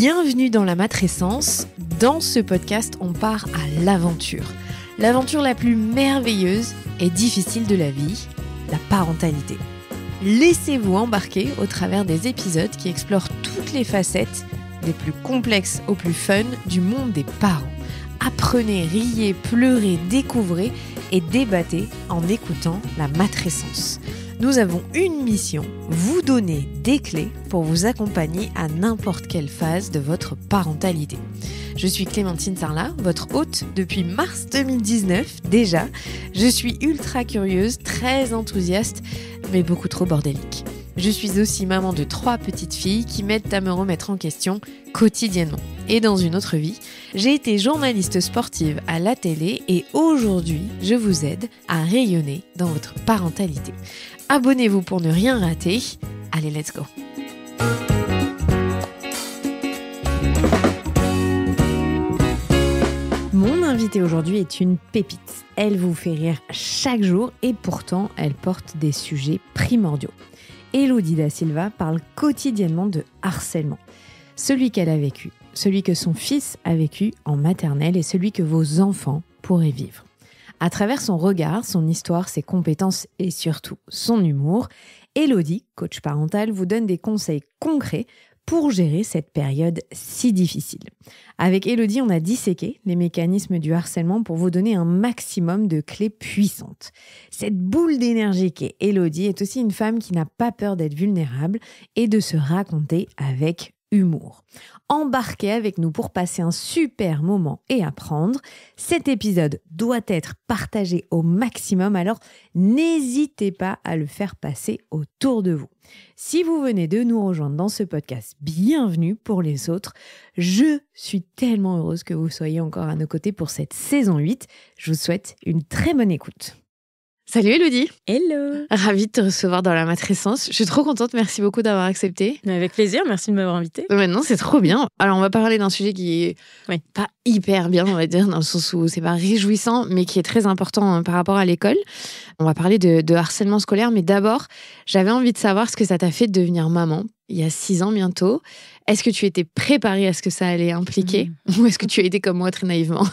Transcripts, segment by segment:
Bienvenue dans la matrescence. Dans ce podcast, on part à l'aventure. L'aventure la plus merveilleuse et difficile de la vie, la parentalité. Laissez-vous embarquer au travers des épisodes qui explorent toutes les facettes, des plus complexes aux plus fun, du monde des parents. Apprenez, riez, pleurez, découvrez et débattez en écoutant la matrescence. Nous avons une mission, vous donner des clés pour vous accompagner à n'importe quelle phase de votre parentalité. Je suis Clémentine Sarlat, votre hôte depuis mars 2019 déjà. Je suis ultra curieuse, très enthousiaste, mais beaucoup trop bordélique. Je suis aussi maman de 3 petites filles qui m'aident à me remettre en question quotidiennement. Et dans une autre vie, j'ai été journaliste sportive à la télé et aujourd'hui, je vous aide à rayonner dans votre parentalité. Abonnez-vous pour ne rien rater. Allez, let's go! Mon invitée aujourd'hui est une pépite. Elle vous fait rire chaque jour et pourtant, elle porte des sujets primordiaux. Élodie Da Silva parle quotidiennement de harcèlement. Celui qu'elle a vécu, celui que son fils a vécu en maternelle et celui que vos enfants pourraient vivre. À travers son regard, son histoire, ses compétences et surtout son humour, Élodie, coach parental, vous donne des conseils concrets pour gérer cette période si difficile. Avec Élodie, on a disséqué les mécanismes du harcèlement pour vous donner un maximum de clés puissantes. Cette boule d'énergie qu'est Élodie est aussi une femme qui n'a pas peur d'être vulnérable et de se raconter avec humour. Embarquez avec nous pour passer un super moment et apprendre. Cet épisode doit être partagé au maximum, alors n'hésitez pas à le faire passer autour de vous. Si vous venez de nous rejoindre dans ce podcast, bienvenue pour les autres. Je suis tellement heureuse que vous soyez encore à nos côtés pour cette saison 8. Je vous souhaite une très bonne écoute. Salut Élodie. Hello. Ravie de te recevoir dans la matrescence. Je suis trop contente, merci beaucoup d'avoir accepté. Avec plaisir, merci de m'avoir invitée. Maintenant, c'est trop bien. Alors, on va parler d'un sujet qui est pas hyper bien, on va dire, dans le sens où c'est pas réjouissant, mais qui est très important par rapport à l'école. On va parler de harcèlement scolaire, mais d'abord, j'avais envie de savoir ce que ça t'a fait de devenir maman, il y a 6 ans bientôt. Est-ce que tu étais préparée à ce que ça allait impliquer ou est-ce que tu as été comme moi très naïvement?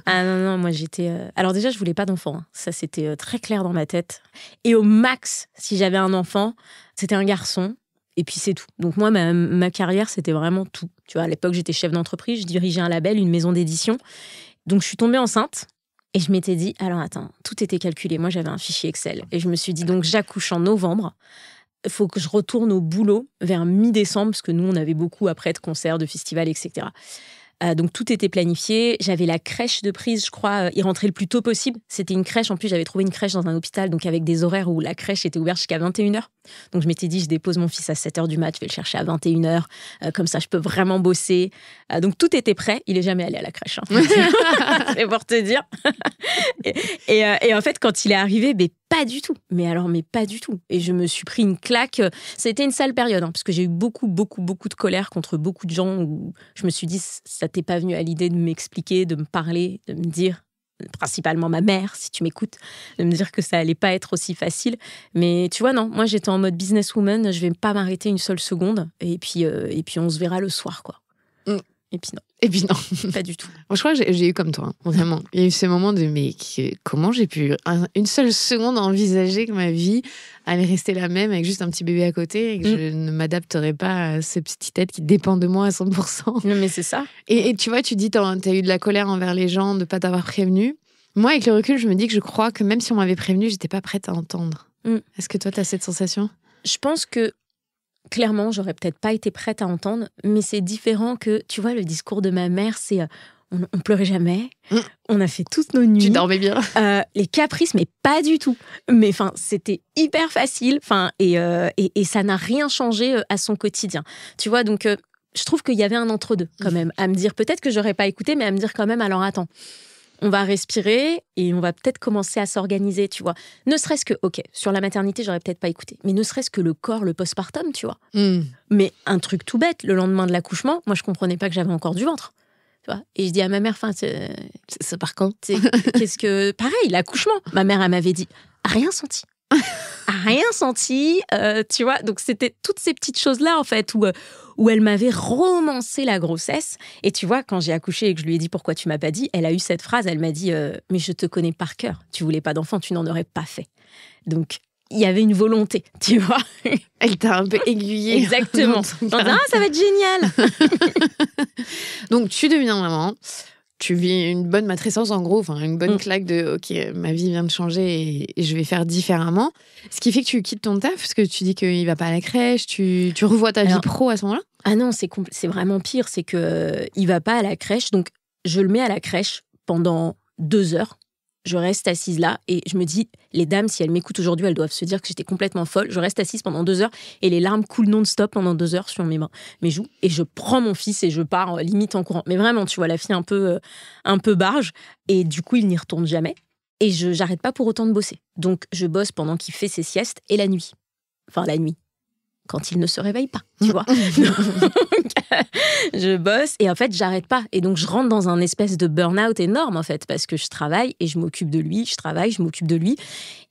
Ah non, moi j'étais... Alors déjà, je voulais pas d'enfant. Hein. Ça, c'était très clair dans ma tête. Et au max, si j'avais un enfant, c'était un garçon. Et puis c'est tout. Donc moi, ma carrière, c'était vraiment tout. Tu vois, à l'époque, j'étais chef d'entreprise, je dirigeais un label, une maison d'édition. Donc je suis tombée enceinte. Et je m'étais dit, alors attends, tout était calculé. Moi, j'avais un fichier Excel. Et je me suis dit, donc j'accouche en novembre. Il faut que je retourne au boulot vers mi-décembre, parce que nous, on avait beaucoup après de concerts, de festivals, etc. Donc, tout était planifié. J'avais la crèche de prise, je crois, y rentrer le plus tôt possible. C'était une crèche. En plus, j'avais trouvé une crèche dans un hôpital, donc avec des horaires où la crèche était ouverte jusqu'à 21h. Donc, je m'étais dit, je dépose mon fils à 7h du mat, je vais le chercher à 21h. Comme ça, je peux vraiment bosser. Donc, tout était prêt. Il n'est jamais allé à la crèche. Hein. C'est pour te dire. et en fait, quand il est arrivé, pas du tout. Mais pas du tout. Et je me suis pris une claque. C'était une sale période, hein, parce que j'ai eu beaucoup de colère contre beaucoup de gens où je me suis dit, ça t'est pas venu à l'idée de m'expliquer, de me parler, de me dire, principalement ma mère, si tu m'écoutes, de me dire que ça allait pas être aussi facile. Mais tu vois, non, moi j'étais en mode businesswoman, je vais pas m'arrêter une seule seconde. Et puis on se verra le soir, quoi. Et puis non. Pas du tout. Moi, je crois que j'ai eu comme toi, hein, vraiment. Il y a eu ce moment de mais comment j'ai pu une seule seconde envisager que ma vie allait rester la même avec juste un petit bébé à côté et que je ne m'adapterais pas à ce petit être qui dépend de moi à 100%. Non, mais c'est ça. Et tu vois, tu dis t'as eu de la colère envers les gens de pas t'avoir prévenu. Moi, avec le recul, je me dis que je crois que même si on m'avait prévenu, j'étais pas prête à entendre. Est-ce que toi, t'as cette sensation? Je pense que clairement, j'aurais peut-être pas été prête à entendre, mais c'est différent que, tu vois, le discours de ma mère, c'est on pleurait jamais, on a fait toutes nos nuits. Tu dormais bien. Les caprices, mais pas du tout. Mais enfin, c'était hyper facile, et ça n'a rien changé à son quotidien. Tu vois, donc je trouve qu'il y avait un entre-deux quand même, à me dire, peut-être que j'aurais pas écouté, mais à me dire quand même, alors attends. On va respirer et on va peut-être commencer à s'organiser, tu vois. Ne serait-ce que, ok, sur la maternité, j'aurais peut-être pas écouté, mais ne serait-ce que le corps, le postpartum, tu vois. Mais un truc tout bête, le lendemain de l'accouchement, moi, je comprenais pas que j'avais encore du ventre. Tu vois. Et je dis à ma mère, ça part quand? Qu'est-ce que... Pareil, l'accouchement. Ma mère, elle m'avait dit, rien senti. rien senti, tu vois. Donc, c'était toutes ces petites choses-là, en fait, où elle m'avait romancé la grossesse. Et tu vois, quand j'ai accouché et que je lui ai dit pourquoi tu m'as pas dit, elle a eu cette phrase, elle m'a dit mais je te connais par cœur. Tu voulais pas d'enfant, tu n'en aurais pas fait. Donc, il y avait une volonté, tu vois. Elle t'a un peu aiguillée. Exactement. Ça va être génial. Donc, tu deviens maman. Tu vis une bonne matrescence, en gros, enfin une bonne claque de « Ok, ma vie vient de changer et je vais faire différemment ». Ce qui fait que tu quittes ton taf, parce que tu dis qu'il ne va pas à la crèche, tu revois ta vie pro à ce moment-là? Ah non, c'est vraiment pire, c'est qu'il ne va pas à la crèche. Donc, je le mets à la crèche pendant 2 heures. Je reste assise là et je me dis, les dames, si elles m'écoutent aujourd'hui, elles doivent se dire que j'étais complètement folle. Je reste assise pendant 2 heures et les larmes coulent non-stop pendant 2 heures sur mes joues. Et je prends mon fils et je pars limite en courant. Mais vraiment, tu vois, la fille un peu barge. Et du coup, il n'y retourne jamais. Et je n'arrête pas pour autant de bosser. Donc, je bosse pendant qu'il fait ses siestes et la nuit. Enfin, la nuit. Quand il ne se réveille pas, tu vois. Donc, je bosse et en fait, j'arrête pas. Et donc, je rentre dans un espèce de burn-out énorme, en fait, parce que je travaille et je m'occupe de lui, je travaille, je m'occupe de lui.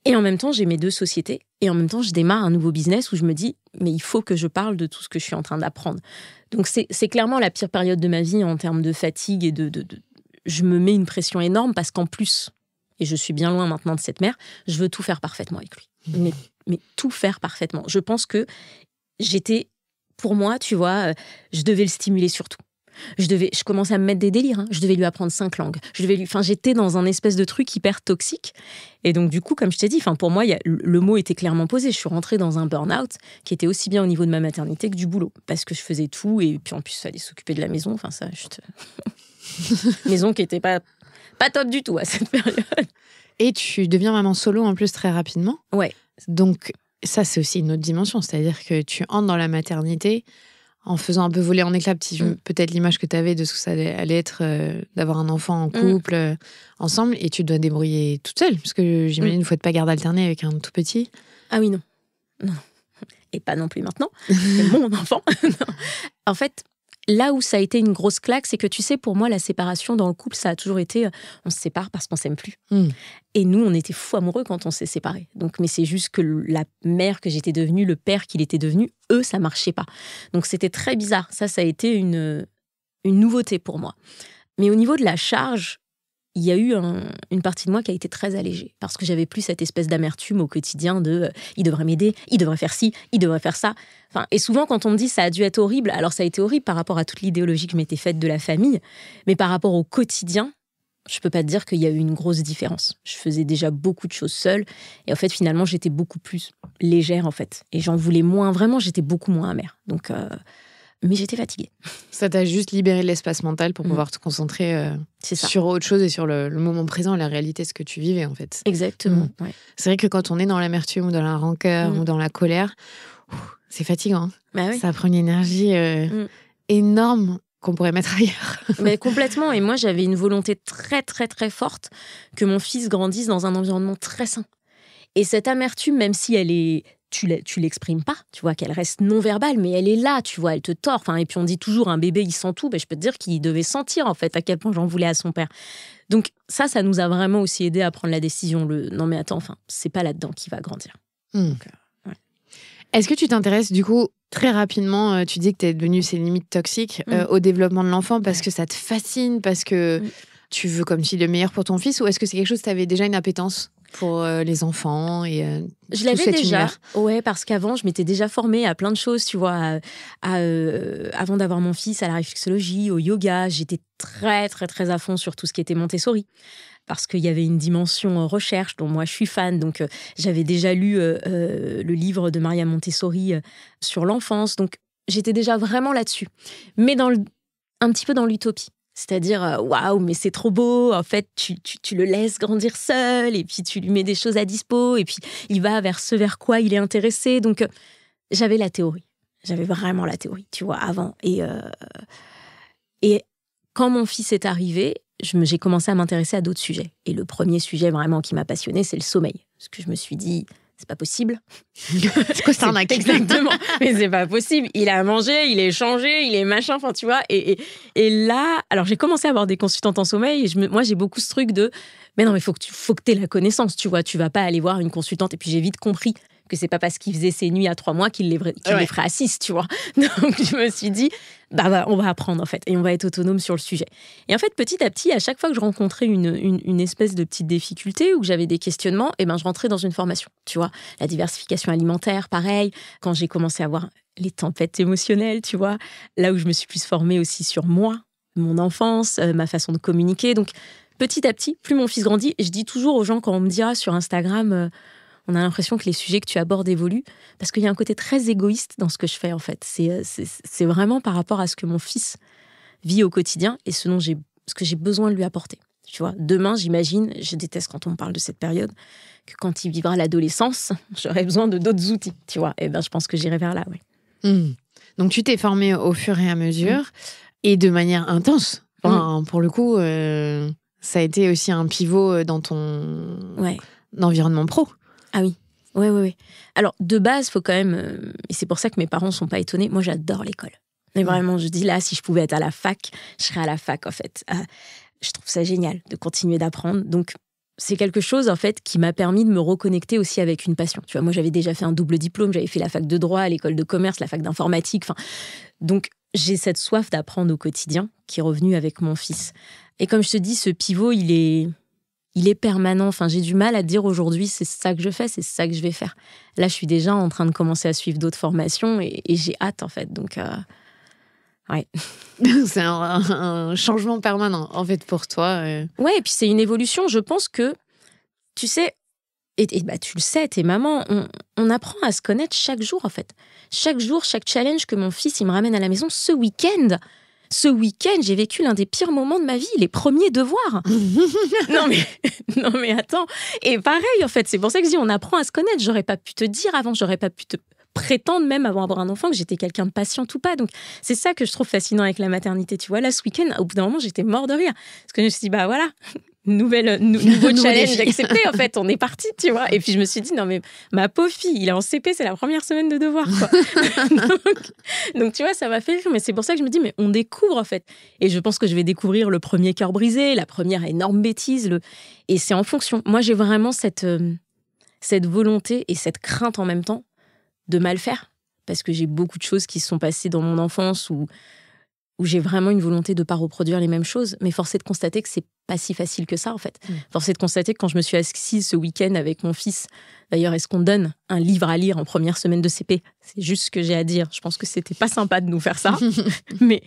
Et en même temps, j'ai mes 2 sociétés. Et en même temps, je démarre un nouveau business où je me dis, mais il faut que je parle de tout ce que je suis en train d'apprendre. Donc, c'est clairement la pire période de ma vie en termes de fatigue et je me mets une pression énorme parce qu'en plus, et je suis bien loin maintenant de cette mère, je veux tout faire parfaitement avec lui. Mais tout faire parfaitement. Je pense que pour moi, tu vois, je devais le stimuler surtout. Je commençais à me mettre des délires. Je devais lui apprendre 5 langues. J'étais dans un espèce de truc hyper toxique. Et donc, du coup, comme je t'ai dit, pour moi, le mot était clairement posé. Je suis rentrée dans un burn-out qui était aussi bien au niveau de ma maternité que du boulot. Parce que je faisais tout. Et puis, en plus, il fallait s'occuper de la maison. Enfin, ça, maison qui n'était pas top du tout à cette période. Et tu deviens maman solo, en plus, très rapidement. Ouais. Donc, ça, c'est aussi une autre dimension. C'est-à-dire que tu entres dans la maternité en faisant un peu voler en éclats, peut-être l'image que tu avais de ce que ça allait être d'avoir un enfant en couple, ensemble, et tu dois débrouiller toute seule. Parce que j'imagine qu'il ne faut pas garde alternée avec un tout petit. Ah oui, non. Et pas non plus maintenant. C'est mon enfant. Non. En fait, là où ça a été une grosse claque, c'est que tu sais, pour moi, la séparation dans le couple, ça a toujours été on se sépare parce qu'on s'aime plus. Et nous, on était fous amoureux quand on s'est séparés. Donc, mais c'est juste que la mère que j'étais devenue, le père qu'il était devenu, eux, ça marchait pas. Donc, c'était très bizarre. Ça a été une nouveauté pour moi. Mais au niveau de la charge, il y a eu une partie de moi qui a été très allégée parce que j'avais plus cette espèce d'amertume au quotidien de il devrait m'aider, il devrait faire ci, il devrait faire ça. Enfin, et souvent, quand on me dit ça a dû être horrible, alors ça a été horrible par rapport à toute l'idéologie que je m'étais faite de la famille, mais par rapport au quotidien, je peux pas te dire qu'il y a eu une grosse différence. Je faisais déjà beaucoup de choses seule et en fait, finalement, j'étais beaucoup plus légère en fait. Et j'en voulais moins, vraiment, j'étais beaucoup moins amère. Donc, mais j'étais fatiguée. Ça t'a juste libéré l'espace mental pour pouvoir te concentrer sur autre chose et sur le moment présent, la réalité, ce que tu vivais en fait. Exactement. Ouais. C'est vrai que quand on est dans l'amertume ou dans la rancœur ou dans la colère, c'est fatigant. Bah oui. Ça prend une énergie énorme qu'on pourrait mettre ailleurs. Mais complètement. Et moi, j'avais une volonté très, très, très forte que mon fils grandisse dans un environnement très sain. Et cette amertume, même si elle est... Tu l'exprimes pas, tu vois, qu'elle reste non-verbale, mais elle est là, tu vois, elle te tord. Enfin, et puis on dit toujours, un bébé, il sent tout. Ben, je peux te dire qu'il devait sentir, en fait, à quel point j'en voulais à son père. Donc ça nous a vraiment aussi aidé à prendre la décision. Non mais attends, c'est pas là-dedans qu'il va grandir. Donc, ouais. Est-ce que tu t'intéresses, du coup, très rapidement, tu dis que tu es devenue ces limites toxiques au développement de l'enfant parce que ça te fascine, parce que tu veux, comme tu dis, le meilleur pour ton fils, ou est-ce que c'est quelque chose, tu avais déjà une appétence pour les enfants et je l'avais déjà, ouais, parce qu'avant je m'étais déjà formée à plein de choses, tu vois, avant d'avoir mon fils, à la réflexologie, au yoga. J'étais très très très à fond sur tout ce qui était Montessori parce qu'il y avait une dimension recherche dont moi je suis fan. Donc j'avais déjà lu le livre de Maria Montessori sur l'enfance, donc j'étais déjà vraiment là-dessus, mais un petit peu dans l'utopie. C'est-à-dire, waouh, mais c'est trop beau. En fait, tu le laisses grandir seul et puis tu lui mets des choses à dispo et puis il va vers ce vers quoi il est intéressé. Donc, j'avais la théorie. J'avais vraiment la théorie, tu vois, avant. Et quand mon fils est arrivé, j'ai commencé à m'intéresser à d'autres sujets. Et le premier sujet vraiment qui m'a passionnée, c'est le sommeil. Parce que je me suis dit... C'est pas possible. C'est quoi ça, exactement. Mais c'est pas possible. Il a mangé, il est changé, il est machin, enfin, tu vois. Et là, alors j'ai commencé à avoir des consultantes en sommeil et moi, j'ai beaucoup ce truc de mais non, mais faut que t'aies la connaissance, tu vois. Tu vas pas aller voir une consultante. Et puis j'ai vite compris que c'est pas parce qu'il faisait ses nuits à 3 mois qu'il les ferait à 6, tu vois. Donc, je me suis dit, on va apprendre, en fait, et on va être autonome sur le sujet. Et en fait, petit à petit, à chaque fois que je rencontrais une espèce de petite difficulté ou que j'avais des questionnements, je rentrais dans une formation, tu vois. La diversification alimentaire, pareil. Quand j'ai commencé à avoir les tempêtes émotionnelles, tu vois, là où je me suis plus formée aussi sur moi, mon enfance, ma façon de communiquer. Donc, petit à petit, plus mon fils grandit, je dis toujours aux gens quand on me dit sur Instagram, on a l'impression que les sujets que tu abordes évoluent, parce qu'il y a un côté très égoïste dans ce que je fais, en fait. C'est vraiment par rapport à ce que mon fils vit au quotidien et ce que j'ai besoin de lui apporter. Tu vois, demain, j'imagine, je déteste quand on me parle de cette période, que quand il vivra l'adolescence, j'aurai besoin de d'autres outils, tu vois. Et je pense que j'irai vers là, oui. Donc, tu t'es formée au fur et à mesure et de manière intense. Enfin, pour le coup, ça a été aussi un pivot dans ton environnement pro. Ah oui. Oui. Alors, de base, faut quand même... et c'est pour ça que mes parents ne sont pas étonnés. Moi, j'adore l'école. Mais vraiment, je dis là, si je pouvais être à la fac, je serais à la fac, en fait. Je trouve ça génial de continuer d'apprendre. Donc, c'est quelque chose, en fait, qui m'a permis de me reconnecter aussi avec une passion. Tu vois, moi, j'avais déjà fait un double diplôme. J'avais fait la fac de droit, l'école de commerce, la fac d'informatique. Donc, j'ai cette soif d'apprendre au quotidien qui est revenue avec mon fils. Et comme je te dis, ce pivot, il est permanent. Enfin, j'ai du mal à dire aujourd'hui, c'est ça que je fais, c'est ça que je vais faire. Là, je suis déjà en train de commencer à suivre d'autres formations et j'ai hâte, en fait. Donc, ouais. C'est un changement permanent, en fait, pour toi. Ouais, et puis c'est une évolution. Je pense que, tu sais, et tu le sais, t'es maman, on apprend à se connaître chaque jour, en fait. Chaque jour, chaque challenge que mon fils, il me ramène à la maison. Ce week-end, j'ai vécu l'un des pires moments de ma vie, les premiers devoirs. non mais attends. Et pareil, en fait, c'est pour ça que je dis, on apprend à se connaître. J'aurais pas pu te dire avant, j'aurais pas pu te prétendre même avant d'avoir un enfant que j'étais quelqu'un de patiente ou pas. Donc, c'est ça que je trouve fascinant avec la maternité. Tu vois, là, ce week-end, au bout d'un moment, j'étais mort de rire. Parce que je me suis dit, voilà, nouveau challenge accepté, en fait, on est parti, tu vois. Et puis, je me suis dit, non, mais ma pauvre fille, il est en CP, c'est la première semaine de devoir, quoi. donc, tu vois, ça m'a fait rire. Mais c'est pour ça que je me dis, mais on découvre, en fait. Et je pense que je vais découvrir le premier cœur brisé, la première énorme bêtise. Et c'est en fonction. Moi, j'ai vraiment cette volonté et cette crainte en même temps de mal faire, parce que j'ai beaucoup de choses qui se sont passées dans mon enfance où j'ai vraiment une volonté de ne pas reproduire les mêmes choses, mais force est de constater que c'est pas si facile que ça, en fait. Force est de constater que quand je me suis assise ce week-end avec mon fils, d'ailleurs, est-ce qu'on donne un livre à lire en première semaine de CP ? C'est juste ce que j'ai à dire. Je pense que c'était pas sympa de nous faire ça, mais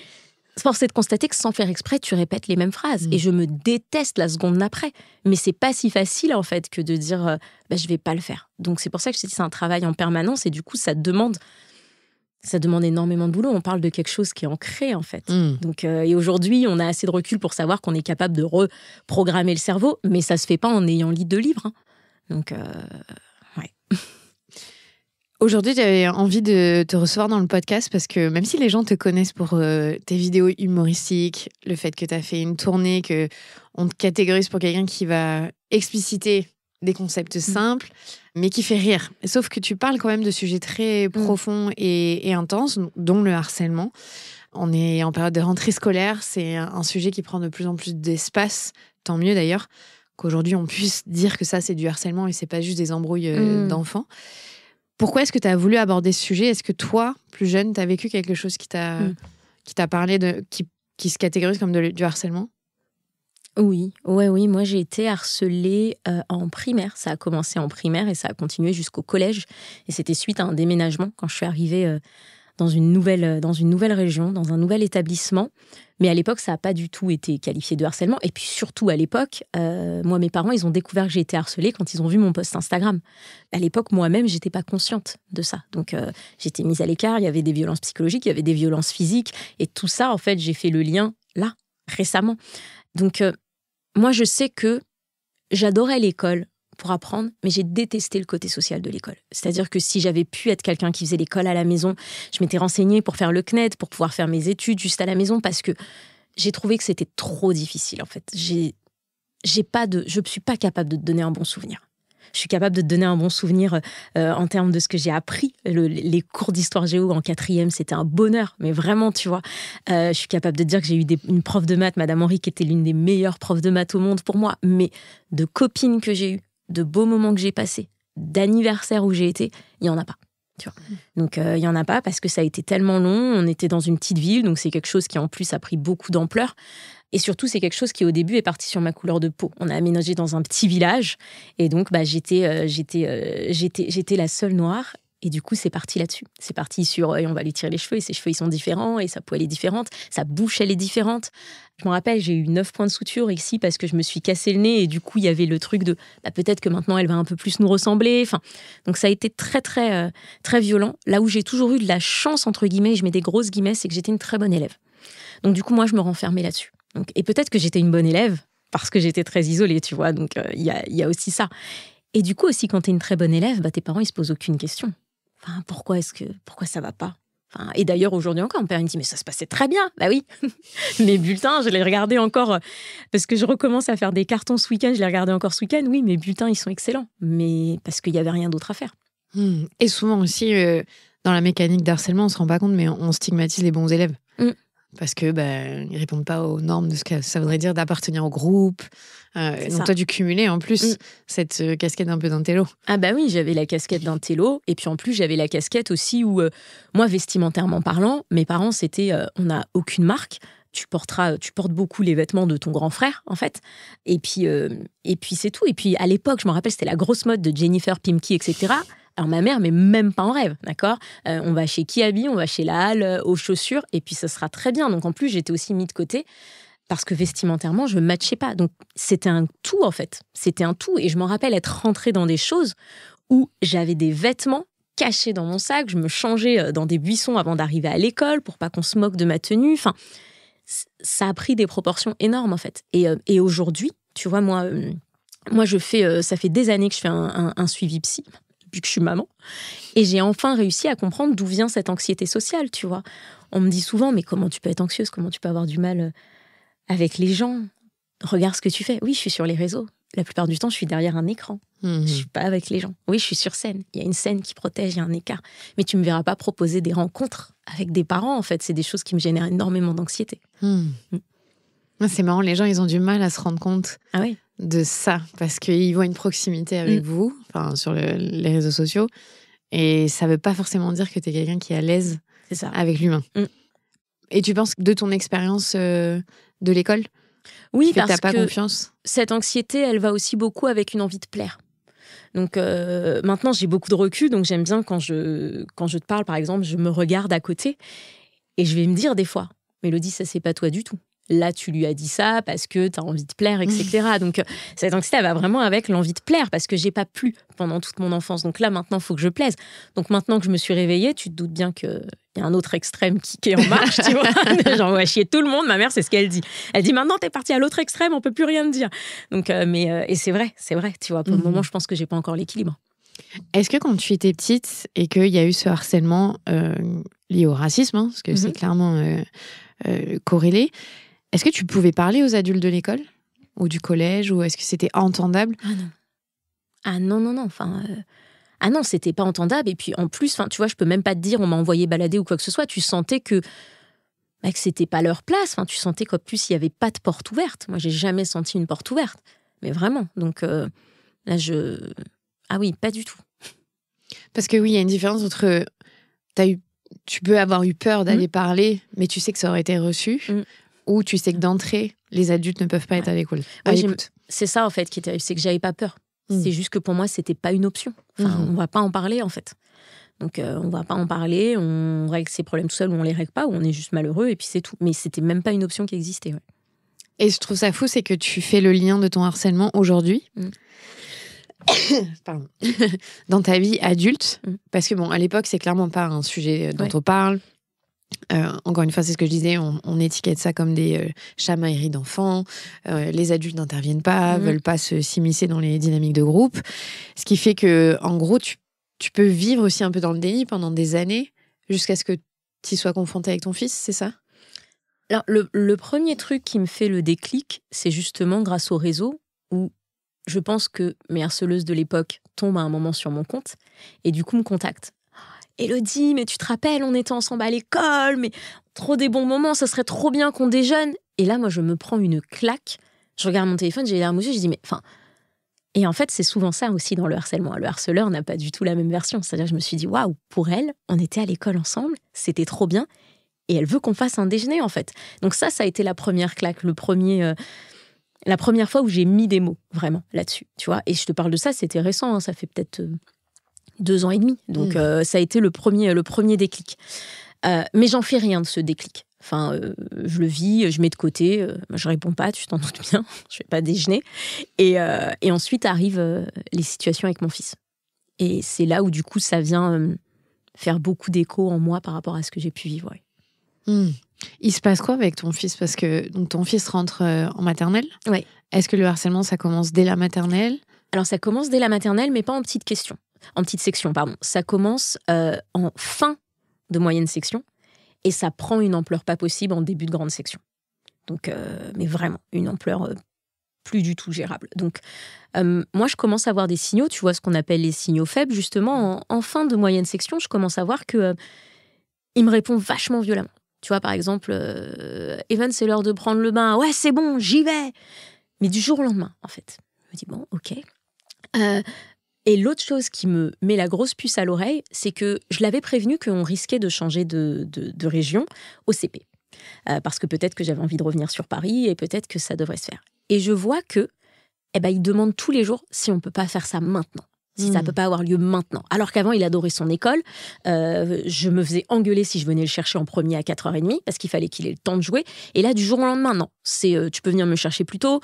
force est de constater que sans faire exprès, tu répètes les mêmes phrases. Et je me déteste la seconde d'après. Mais c'est pas si facile, en fait, que de dire je vais pas le faire. Donc, c'est pour ça que je te dis c'est un travail en permanence. Et du coup, ça demande énormément de boulot. On parle de quelque chose qui est ancré, en fait. Donc, et aujourd'hui, on a assez de recul pour savoir qu'on est capable de reprogrammer le cerveau. Mais ça se fait pas en ayant lu 2 livres. Hein. Donc, ouais. Aujourd'hui, j'avais envie de te recevoir dans le podcast parce que même si les gens te connaissent pour tes vidéos humoristiques, le fait que tu as fait une tournée, qu'on te catégorise pour quelqu'un qui va expliciter des concepts simples, mais qui fait rire. Sauf que tu parles quand même de sujets très profonds et intenses, dont le harcèlement. On est en période de rentrée scolaire, c'est un sujet qui prend de plus en plus d'espace, tant mieux d'ailleurs, qu'aujourd'hui on puisse dire que ça c'est du harcèlement et c'est pas juste des embrouilles d'enfants. Pourquoi est-ce que tu as voulu aborder ce sujet ? Est-ce que toi, plus jeune, tu as vécu quelque chose qui t'a parlé, qui se catégorise comme du harcèlement ? Oui. Moi, j'ai été harcelée en primaire. Ça a commencé en primaire et ça a continué jusqu'au collège. Et c'était suite à un déménagement quand je suis arrivée dans une nouvelle région, dans un nouvel établissement. Mais à l'époque, ça n'a pas du tout été qualifié de harcèlement. Et puis surtout, à l'époque, moi, mes parents, ils ont découvert que j'ai été harcelée quand ils ont vu mon post Instagram. À l'époque, moi-même, je n'étais pas consciente de ça. Donc, j'étais mise à l'écart. Il y avait des violences psychologiques, il y avait des violences physiques. Et tout ça, en fait, j'ai fait le lien là, récemment. Donc, moi, je sais que j'adorais l'école pour apprendre, mais j'ai détesté le côté social de l'école. C'est-à-dire que si j'avais pu être quelqu'un qui faisait l'école à la maison, je m'étais renseignée pour faire le CNED, pour pouvoir faire mes études juste à la maison, parce que j'ai trouvé que c'était trop difficile, en fait. Je ne suis pas capable de te donner un bon souvenir. Je suis capable de te donner un bon souvenir en termes de ce que j'ai appris. Les cours d'histoire géo en 4e, c'était un bonheur, mais vraiment, tu vois. Je suis capable de te dire que j'ai eu une prof de maths, Madame Henry, qui était l'une des meilleures profs de maths au monde pour moi, mais de copines que j'ai eues, de beaux moments que j'ai passés, d'anniversaire où j'ai été, il n'y en a pas. Tu vois. Donc, il n'y en a pas parce que ça a été tellement long. On était dans une petite ville, donc c'est quelque chose qui, en plus, a pris beaucoup d'ampleur. Et surtout, c'est quelque chose qui, au début, est parti sur ma couleur de peau. On a aménagé dans un petit village. Et donc, j'étais la seule noire. Et du coup, c'est parti là-dessus. C'est parti sur on va lui tirer les cheveux, et ses cheveux, ils sont différents, et sa peau, elle est différente, sa bouche, elle est différente. Je me rappelle, j'ai eu 9 points de suture ici parce que je me suis cassé le nez, et du coup, il y avait le truc de peut-être que maintenant, elle va un peu plus nous ressembler. Enfin, donc, ça a été très, très, très violent. Là où j'ai toujours eu de la chance, entre guillemets, je mets des grosses guillemets, c'est que j'étais une très bonne élève. Donc, du coup, moi, je me renfermais là-dessus. Donc, et peut-être que j'étais une bonne élève parce que j'étais très isolée, tu vois. Donc, il y a aussi ça. Et du coup, aussi, quand tu es une très bonne élève, tes parents, ils se posent aucune question. Enfin, pourquoi ça va pas? Enfin, et d'ailleurs, aujourd'hui encore, mon père me dit, mais ça se passait très bien. Bah oui, mes bulletins, je les regardais encore, parce que je recommence à faire des cartons ce week-end, je les regardais encore ce week-end. Oui, mes bulletins, ils sont excellents, mais parce qu'il n'y avait rien d'autre à faire. Et souvent aussi, dans la mécanique d'harcèlement, on se rend pas compte, mais on stigmatise les bons élèves. Parce que ils répondent pas aux normes de ce que ça voudrait dire d'appartenir au groupe. Donc toi, tu cumulais en plus cette casquette un peu d'intello. Ah bah oui, j'avais la casquette d'intello, et puis en plus j'avais la casquette aussi où moi, vestimentairement parlant, mes parents c'était on n'a aucune marque. Tu portes beaucoup les vêtements de ton grand frère, en fait. Et puis c'est tout. Et puis, à l'époque, je me rappelle, c'était la grosse mode de Jennifer Pimkie, etc. Alors, ma mère, mais même pas en rêve, d'accord. On va chez Kiabi, on va chez La Halle, aux chaussures, et puis ça sera très bien. Donc, en plus, j'étais aussi mis de côté parce que vestimentairement, je ne matchais pas. Donc, c'était un tout, en fait. C'était un tout. Et je me rappelle être rentrée dans des choses où j'avais des vêtements cachés dans mon sac. Je me changeais dans des buissons avant d'arriver à l'école pour pas qu'on se moque de ma tenue. Enfin, ça a pris des proportions énormes, en fait. Et aujourd'hui, tu vois, moi je fais, ça fait des années que je fais un suivi psy, depuis que je suis maman, et j'ai enfin réussi à comprendre d'où vient cette anxiété sociale, tu vois. On me dit souvent, mais comment tu peux être anxieuse, comment tu peux avoir du mal avec les gens? Regarde ce que tu fais. Oui, je suis sur les réseaux. La plupart du temps, je suis derrière un écran. Je suis pas avec les gens. Oui, je suis sur scène. Il y a une scène qui protège, il y a un écart. Mais tu me verras pas proposer des rencontres avec des parents, en fait. C'est des choses qui me génèrent énormément d'anxiété. C'est marrant, les gens, ils ont du mal à se rendre compte de ça, parce qu'ils voient une proximité avec vous, sur les réseaux sociaux, et ça veut pas forcément dire que tu es quelqu'un qui est à l'aise avec l'humain. Et tu penses que de ton expérience de l'école, oui, parce que t'as pas confiance. Cette anxiété, elle va aussi beaucoup avec une envie de plaire. Donc maintenant, j'ai beaucoup de recul, donc j'aime bien quand je te parle, par exemple, je me regarde à côté et je vais me dire des fois, Mélodie, ça c'est pas toi du tout. Là, tu lui as dit ça parce que tu as envie de plaire, etc. Donc, cette anxiété, elle va vraiment avec l'envie de plaire parce que j'ai pas plu pendant toute mon enfance. Donc là, maintenant, il faut que je plaise. Donc maintenant que je me suis réveillée, tu te doutes bien qu'il y a un autre extrême qui est en marche, tu vois. J'envoie chier tout le monde. Ma mère, c'est ce qu'elle dit. Elle dit, maintenant, t'es partie à l'autre extrême, on peut plus rien te dire. Donc, et c'est vrai, tu vois. Pour le moment, je pense que j'ai pas encore l'équilibre. Est-ce que quand tu étais petite et qu'il y a eu ce harcèlement lié au racisme, parce que c'est clairement corrélé, est-ce que tu pouvais parler aux adultes de l'école ou du collège, ou est-ce que c'était entendable? Ah non. Enfin, non, c'était pas entendable. Et puis en plus, tu vois, je peux même pas te dire on m'a envoyé balader ou quoi que ce soit. Tu sentais que c'était pas leur place. Enfin, tu sentais qu'en plus il y avait pas de porte ouverte. Moi, j'ai jamais senti une porte ouverte, mais vraiment. Donc là, ah oui, pas du tout. Parce que oui, il y a une différence entre tu peux avoir eu peur d'aller parler, mais tu sais que ça aurait été reçu. Ou tu sais que d'entrée, les adultes ne peuvent pas être à l'écoute. C'est ça, en fait, qui est terrible, c'est que j'avais pas peur. C'est juste que pour moi, c'était pas une option. Enfin, on va pas en parler, en fait. Donc, on va pas en parler, on règle ses problèmes tout seul, ou on les règle pas, ou on est juste malheureux, et puis c'est tout. Mais c'était même pas une option qui existait. Et je trouve ça fou, c'est que tu fais le lien de ton harcèlement aujourd'hui. Pardon. Dans ta vie adulte. Parce que, à l'époque, c'est clairement pas un sujet dont on parle. Encore une fois, c'est ce que je disais, on étiquette ça comme des chamailleries d'enfants. Les adultes n'interviennent pas, veulent pas s'immiscer dans les dynamiques de groupe. Ce qui fait que, en gros, tu peux vivre aussi un peu dans le déni pendant des années jusqu'à ce que tu sois confronté avec ton fils, c'est ça? Alors, le premier truc qui me fait le déclic, c'est justement grâce au réseau où je pense que mes harceleuses de l'époque tombent à un moment sur mon compte et du coup me contactent. Élodie, mais tu te rappelles, on était ensemble à l'école, mais trop des bons moments, ça serait trop bien qu'on déjeune. Et là, moi, je me prends une claque. Je regarde mon téléphone, j'ai les larmes aux yeux, je dis, mais Et en fait, c'est souvent ça aussi dans le harcèlement. Le harceleur n'a pas du tout la même version. C'est-à-dire, je me suis dit, waouh, pour elle, on était à l'école ensemble, c'était trop bien, et elle veut qu'on fasse un déjeuner, en fait. Donc ça a été la première claque, la première fois où j'ai mis des mots, vraiment, là-dessus, tu vois. Et je te parle de ça, c'était récent, hein, ça fait peut-être 2 ans et demi. Donc ça a été le premier déclic. Mais j'en fais rien de ce déclic. Enfin, je le vis, je mets de côté, je réponds pas, tu t'en doutes bien, je vais pas déjeuner. Et ensuite arrivent les situations avec mon fils. Et c'est là où, du coup, ça vient faire beaucoup d'écho en moi par rapport à ce que j'ai pu vivre. Ouais. Il se passe quoi avec ton fils? Parce que donc, ton fils rentre en maternelle. Ouais. Est-ce que le harcèlement, ça commence dès la maternelle? Alors, ça commence dès la maternelle, mais pas en petite section, pardon. Ça commence en fin de moyenne section. Et ça prend une ampleur pas possible en début de grande section. Donc, mais vraiment, une ampleur plus du tout gérable. Donc, moi, je commence à voir des signaux, tu vois, ce qu'on appelle les signaux faibles, justement, en fin de moyenne section, je commence à voir que il me répond vachement violemment. Tu vois, par exemple, Evan, c'est l'heure de prendre le bain. Ouais, c'est bon, j'y vais. Mais du jour au lendemain, en fait. Je me dis, bon, ok. Et l'autre chose qui me met la grosse puce à l'oreille, c'est que je l'avais prévenu qu'on risquait de changer de région au CP. Parce que peut-être que j'avais envie de revenir sur Paris et peut-être que ça devrait se faire. Et je vois que, il demande tous les jours si on ne peut pas faire ça maintenant. Si ça ne peut pas avoir lieu maintenant. Alors qu'avant, il adorait son école. Je me faisais engueuler si je venais le chercher en premier à 4h30 parce qu'il fallait qu'il ait le temps de jouer. Et là, du jour au lendemain, non. C'est tu peux venir me chercher plus tôt.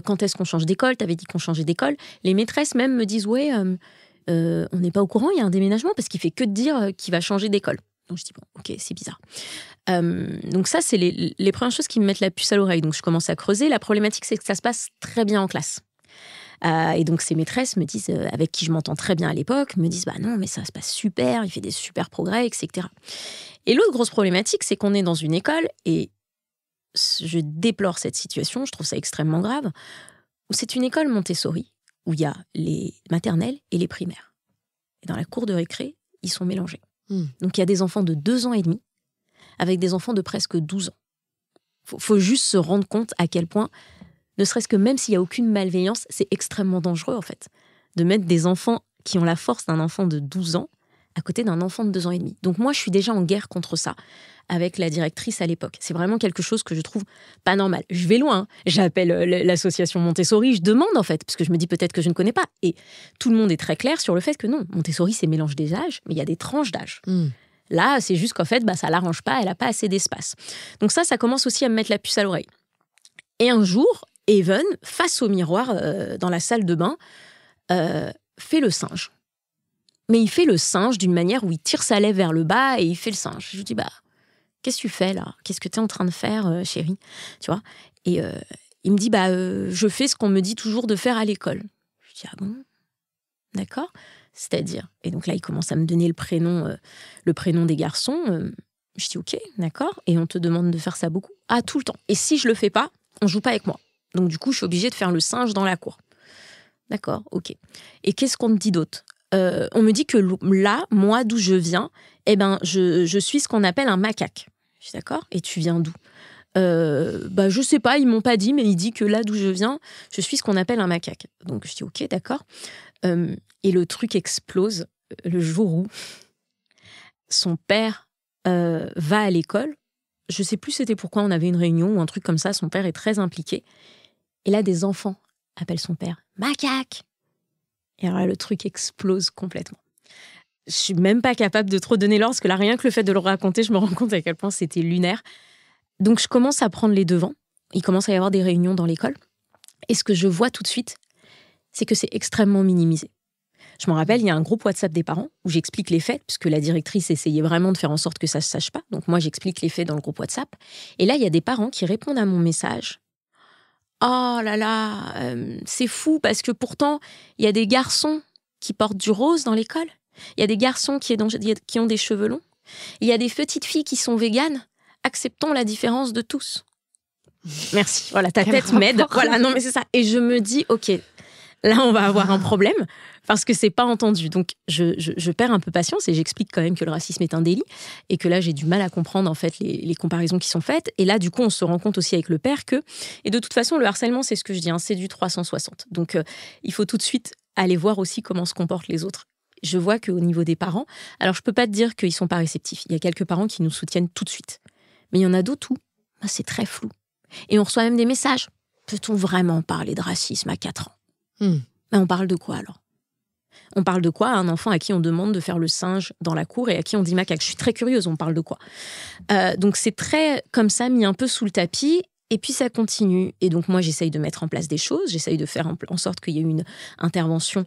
Quand est-ce qu'on change d'école? T'avais dit qu'on changeait d'école. Les maîtresses même me disent, ouais, on n'est pas au courant, il y a un déménagement parce qu'il fait que de dire qu'il va changer d'école. Donc je dis, bon, ok, c'est bizarre. Donc ça, c'est les premières choses qui me mettent la puce à l'oreille. Donc je commence à creuser. La problématique, c'est que ça se passe très bien en classe. Et donc ces maîtresses me disent, avec qui je m'entends très bien à l'époque, me disent, bah non, mais ça se passe super, il fait des super progrès, etc. Et l'autre grosse problématique, c'est qu'on est dans une école, et je déplore cette situation, je trouve ça extrêmement grave, où c'est une école Montessori, où il y a les maternelles et les primaires. Et dans la cour de récré, ils sont mélangés. Donc il y a des enfants de 2 ans et demi avec des enfants de presque 12 ans. Faut juste se rendre compte à quel point, ne serait-ce que même s'il n'y a aucune malveillance, c'est extrêmement dangereux, en fait, de mettre des enfants qui ont la force d'un enfant de 12 ans à côté d'un enfant de 2 ans et demi. Donc moi, je suis déjà en guerre contre ça avec la directrice à l'époque. C'est vraiment quelque chose que je trouve pas normal. Je vais loin, hein. J'appelle l'association Montessori, je demande, en fait, parce que je me dis peut-être que je ne connais pas. Et tout le monde est très clair sur le fait que non, Montessori, c'est mélange des âges, mais il y a des tranches d'âge. Là, c'est juste qu'en fait, ça l'arrange pas, elle n'a pas assez d'espace. Donc ça commence aussi à me mettre la puce à l'oreille. Et un jour, Evan, face au miroir dans la salle de bain, fait le singe. Mais il fait le singe d'une manière où il tire sa lèvre vers le bas et il fait le singe. Je lui dis, qu'est-ce que tu fais là? Qu'est-ce que tu es en train de faire, chérie? Tu vois? Et il me dit, je fais ce qu'on me dit toujours de faire à l'école. Je dis, ah bon? D'accord? C'est-à-dire? Et donc là, il commence à me donner le prénom des garçons. Je dis, ok, d'accord. Et on te demande de faire ça beaucoup? Ah, tout le temps. Et si je le fais pas, on joue pas avec moi. Donc du coup, je suis obligée de faire le singe dans la cour. D'accord, ok. Et qu'est-ce qu'on te dit d'autre? On me dit que là, moi, d'où je viens, je suis ce qu'on appelle un macaque. Je suis d'accord? Et tu viens d'où? Je sais pas, ils m'ont pas dit, mais il dit que là, d'où je viens, je suis ce qu'on appelle un macaque. Donc je dis ok, d'accord. Et le truc explose le jour où son père va à l'école. Je sais plus c'était pourquoi, on avait une réunion ou un truc comme ça, son père est très impliqué. Et là, des enfants appellent son père « macaque ». Et alors là, le truc explose complètement. Je suis même pas capable de trop donner l'ordre, parce que là, rien que le fait de le raconter, je me rends compte à quel point c'était lunaire. Donc, je commence à prendre les devants. Il commence à y avoir des réunions dans l'école. Et ce que je vois tout de suite, c'est que c'est extrêmement minimisé. Je me rappelle, il y a un groupe WhatsApp des parents où j'explique les faits, puisque la directrice essayait vraiment de faire en sorte que ça ne se sache pas. Donc moi, j'explique les faits dans le groupe WhatsApp. Et là, il y a des parents qui répondent à mon message. « Oh là là, c'est fou, parce que pourtant, il y a des garçons qui portent du rose dans l'école. Il y a des garçons qui ont des cheveux longs. Il y a des petites filles qui sont véganes. Acceptons la différence de tous. » Merci. Voilà, ta tête m'aide. Voilà, non, mais c'est ça. Et je me dis, ok, Là, on va avoir un problème parce que c'est pas entendu. Donc, je perds un peu patience et j'explique quand même que le racisme est un délit et que là, j'ai du mal à comprendre en fait les comparaisons qui sont faites. Et là, du coup, on se rend compte aussi avec le père que, et de toute façon, le harcèlement, c'est ce que je dis, c'est du 360. Donc, il faut tout de suite aller voir aussi comment se comportent les autres. Je vois qu'au niveau des parents, alors je peux pas te dire qu'ils sont pas réceptifs. Il y a quelques parents qui nous soutiennent tout de suite. Mais il y en a d'autres où c'est très flou. Et on reçoit même des messages. Peut-on vraiment parler de racisme à 4 ans ? Mais on parle de quoi alors ? On parle de quoi à un enfant à qui on demande de faire le singe dans la cour et à qui on dit macaque ? Je suis très curieuse, on parle de quoi ? Donc c'est très comme ça, mis un peu sous le tapis. Et puis ça continue. Et donc moi, j'essaye de mettre en place des choses. J'essaye de faire en sorte qu'il y ait une intervention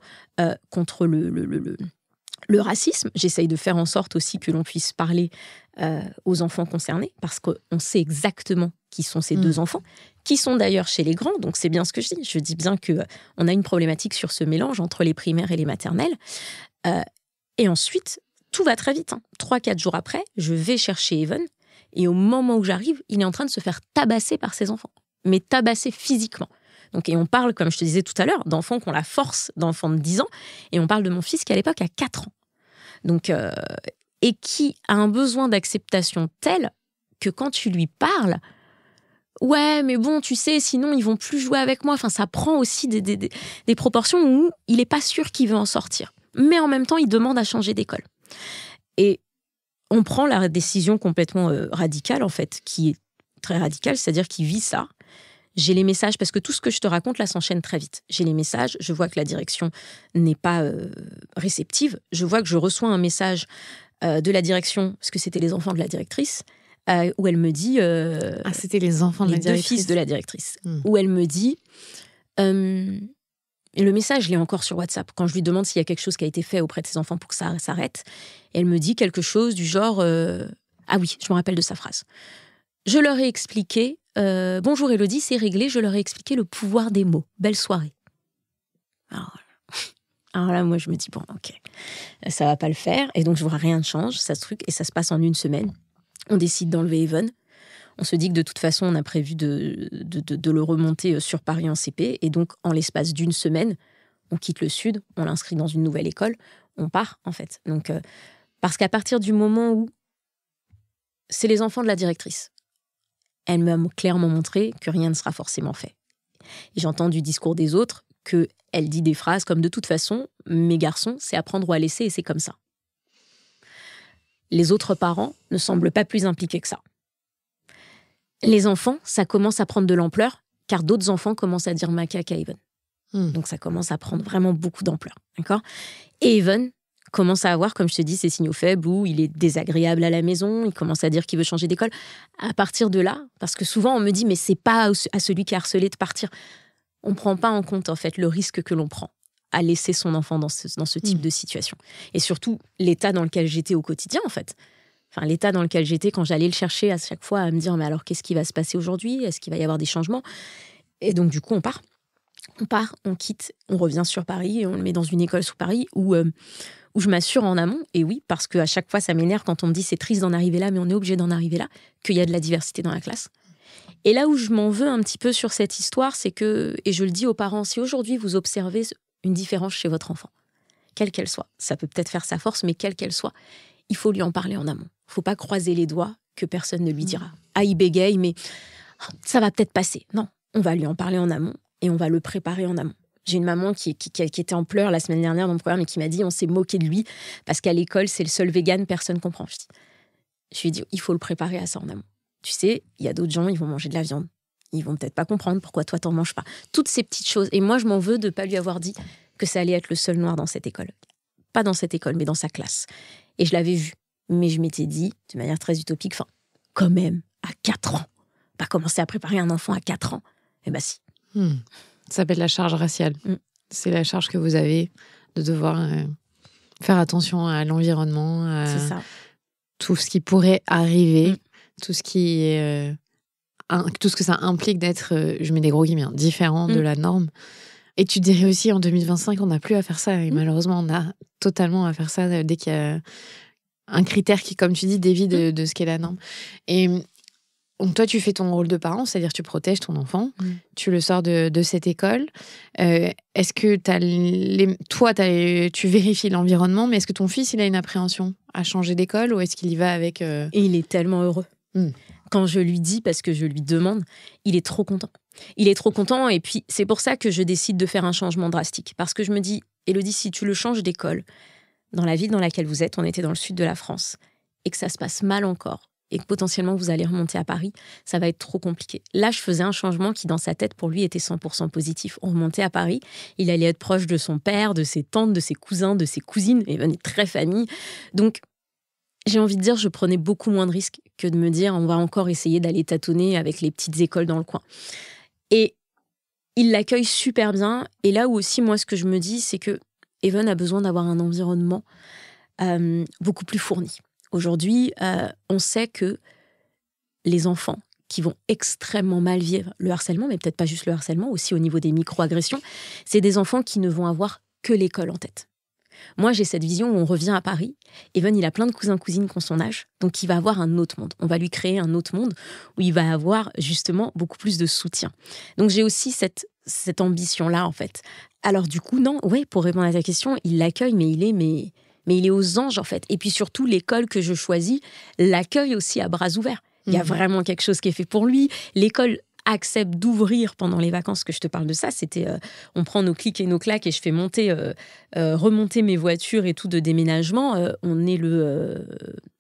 contre le racisme. J'essaye de faire en sorte aussi que l'on puisse parler aux enfants concernés, parce qu'on sait exactement qui sont ces deux enfants, qui sont d'ailleurs chez les grands. Donc c'est bien ce que je dis. Je dis bien qu'on a une problématique sur ce mélange entre les primaires et les maternelles. Et ensuite, tout va très vite. 3-4 jours après, je vais chercher Evan. Et au moment où j'arrive, il est en train de se faire tabasser par ses enfants. Mais tabasser physiquement. Donc, et on parle, comme je te disais tout à l'heure, d'enfants qui ont la force d'enfants de 10 ans. Et on parle de mon fils qui, à l'époque, a 4 ans. Donc, et qui a un besoin d'acceptation tel que quand tu lui parles, ouais, mais bon, tu sais, sinon, ils vont plus jouer avec moi. Enfin, ça prend aussi des proportions où il n'est pas sûr qu'il veut en sortir. Mais en même temps, il demande à changer d'école. Et on prend la décision complètement radicale, en fait, qui est très radicale, c'est-à-dire qu'il vit ça. J'ai les messages, parce que tout ce que je te raconte, là, s'enchaîne très vite. J'ai les messages, je vois que la direction n'est pas réceptive. Je vois que je reçois un message de la direction, parce que c'était les enfants de la directrice, où elle me dit... c'était les enfants de la directrice. Les 2 fils de la directrice. Où elle me dit... Et le message, je l'ai encore sur WhatsApp. Quand je lui demande s'il y a quelque chose qui a été fait auprès de ses enfants pour que ça s'arrête, elle me dit quelque chose du genre... Ah oui, je me rappelle de sa phrase. Je leur ai expliqué... Bonjour Élodie, c'est réglé. Je leur ai expliqué le pouvoir des mots. Belle soirée. Alors là, moi, je me dis, bon, ok, ça va pas le faire. Et donc, je vois rien ne change, ça se truc, et ça se passe en 1 semaine. On décide d'enlever Evan. On se dit que de toute façon, on a prévu de le remonter sur Paris en CP. Et donc, en l'espace d'1 semaine, on quitte le Sud, on l'inscrit dans une nouvelle école, on part, en fait. Donc, parce qu'à partir du moment où c'est les enfants de la directrice, elle m'a clairement montré que rien ne sera forcément fait. Et j'entends du discours des autres qu'elle dit des phrases comme « de toute façon, mes garçons, c'est à prendre ou à laisser et c'est comme ça ». Les autres parents ne semblent pas plus impliqués que ça. Les enfants, ça commence à prendre de l'ampleur, car d'autres enfants commencent à dire macaque à Evan. Donc ça commence à prendre vraiment beaucoup d'ampleur. D'accord ? Et Evan commence à avoir, comme je te dis, ces signaux faibles où il est désagréable à la maison, il commence à dire qu'il veut changer d'école. À partir de là, parce que souvent on me dit, mais c'est pas à celui qui est harcelé de partir. On ne prend pas en compte en fait le risque que l'on prend à laisser son enfant dans ce type de situation. Et surtout, l'état dans lequel j'étais au quotidien, en fait. Enfin, l'état dans lequel j'étais quand j'allais le chercher à chaque fois à me dire, mais alors qu'est-ce qui va se passer aujourd'hui ? Est-ce qu'il va y avoir des changements ? Et donc, du coup, on part. On quitte, on revient sur Paris et on le met dans une école sous Paris où je m'assure en amont, et oui, parce qu'à chaque fois, ça m'énerve quand on me dit c'est triste d'en arriver là, mais on est obligé d'en arriver là, qu'il y a de la diversité dans la classe. Et là où je m'en veux un petit peu sur cette histoire, c'est que, et je le dis aux parents, si aujourd'hui vous observez une différence chez votre enfant, quelle qu'elle soit, ça peut peut-être faire sa force, mais quelle qu'elle soit, il faut lui en parler en amont. Il ne faut pas croiser les doigts que personne ne lui dira. Ah, il bégaye, mais ça va peut-être passer. Non, on va lui en parler en amont et on va le préparer en amont. J'ai une maman qui était en pleurs la semaine dernière dans mon programme et qui m'a dit on s'est moqué de lui parce qu'à l'école, c'est le seul vegan, personne ne comprend. Je lui ai dit il faut le préparer à ça en amont. Tu sais, il y a d'autres gens, ils vont manger de la viande. Ils vont peut-être pas comprendre pourquoi toi, t'en manges pas. Toutes ces petites choses. Et moi, je m'en veux de ne pas lui avoir dit que ça allait être le seul noir dans cette école. Pas dans cette école, mais dans sa classe. Et je l'avais vu. Mais je m'étais dit, de manière très utopique, quand même, à 4 ans, pas commencer à préparer un enfant à 4 ans. Eh ben si. Ça s'appelle la charge raciale. C'est la charge que vous avez de devoir faire attention à l'environnement, C'est ça. tout ce qui pourrait arriver, tout ce que ça implique d'être, je mets des gros guillemets, différent de la norme. Et tu dirais aussi, en 2025, on n'a plus à faire ça. Et malheureusement, on a totalement à faire ça dès qu'il y a un critère qui, comme tu dis, dévie de ce qu'est la norme. Et Donc toi, tu fais ton rôle de parent, c'est-à-dire tu protèges ton enfant, tu le sors de cette école. Est-ce que tu vérifies l'environnement, mais est-ce que ton fils, il a une appréhension à changer d'école ou est-ce qu'il y va avec... Et il est tellement heureux. Quand je lui dis, parce que je lui demande, il est trop content. Il est trop content et puis c'est pour ça que je décide de faire un changement drastique. Parce que je me dis, Élodie, si tu le changes d'école, dans la ville dans laquelle vous êtes, on était dans le sud de la France, et que ça se passe mal encore, et que potentiellement vous allez remonter à Paris, ça va être trop compliqué. Là, je faisais un changement qui, dans sa tête, pour lui, était 100% positif. On remontait à Paris, il allait être proche de son père, de ses tantes, de ses cousins, de ses cousines, il venait très famille. Donc, j'ai envie de dire, je prenais beaucoup moins de risques que de me dire on va encore essayer d'aller tâtonner avec les petites écoles dans le coin. Et il l'accueille super bien. Et là où aussi, moi, ce que je me dis, c'est que Evan a besoin d'avoir un environnement beaucoup plus fourni. Aujourd'hui, on sait que les enfants qui vont extrêmement mal vivre le harcèlement, mais peut-être pas juste le harcèlement, aussi au niveau des micro-agressions, c'est des enfants qui ne vont avoir que l'école en tête. Moi, j'ai cette vision où on revient à Paris. Evan, il a plein de cousins-cousines qui ont son âge, donc il va avoir un autre monde. On va lui créer un autre monde où il va avoir justement beaucoup plus de soutien. Donc j'ai aussi cette ambition-là, en fait. Alors du coup, non, ouais, pour répondre à ta question, il l'accueille, mais il est aux anges, en fait. Et puis surtout, l'école que je choisis l'accueille aussi à bras ouverts. Il y a vraiment quelque chose qui est fait pour lui. L'école accepte d'ouvrir pendant les vacances, que je te parle de ça, c'était on prend nos clics et nos claques et je fais remonter mes voitures et tout de déménagement. On est le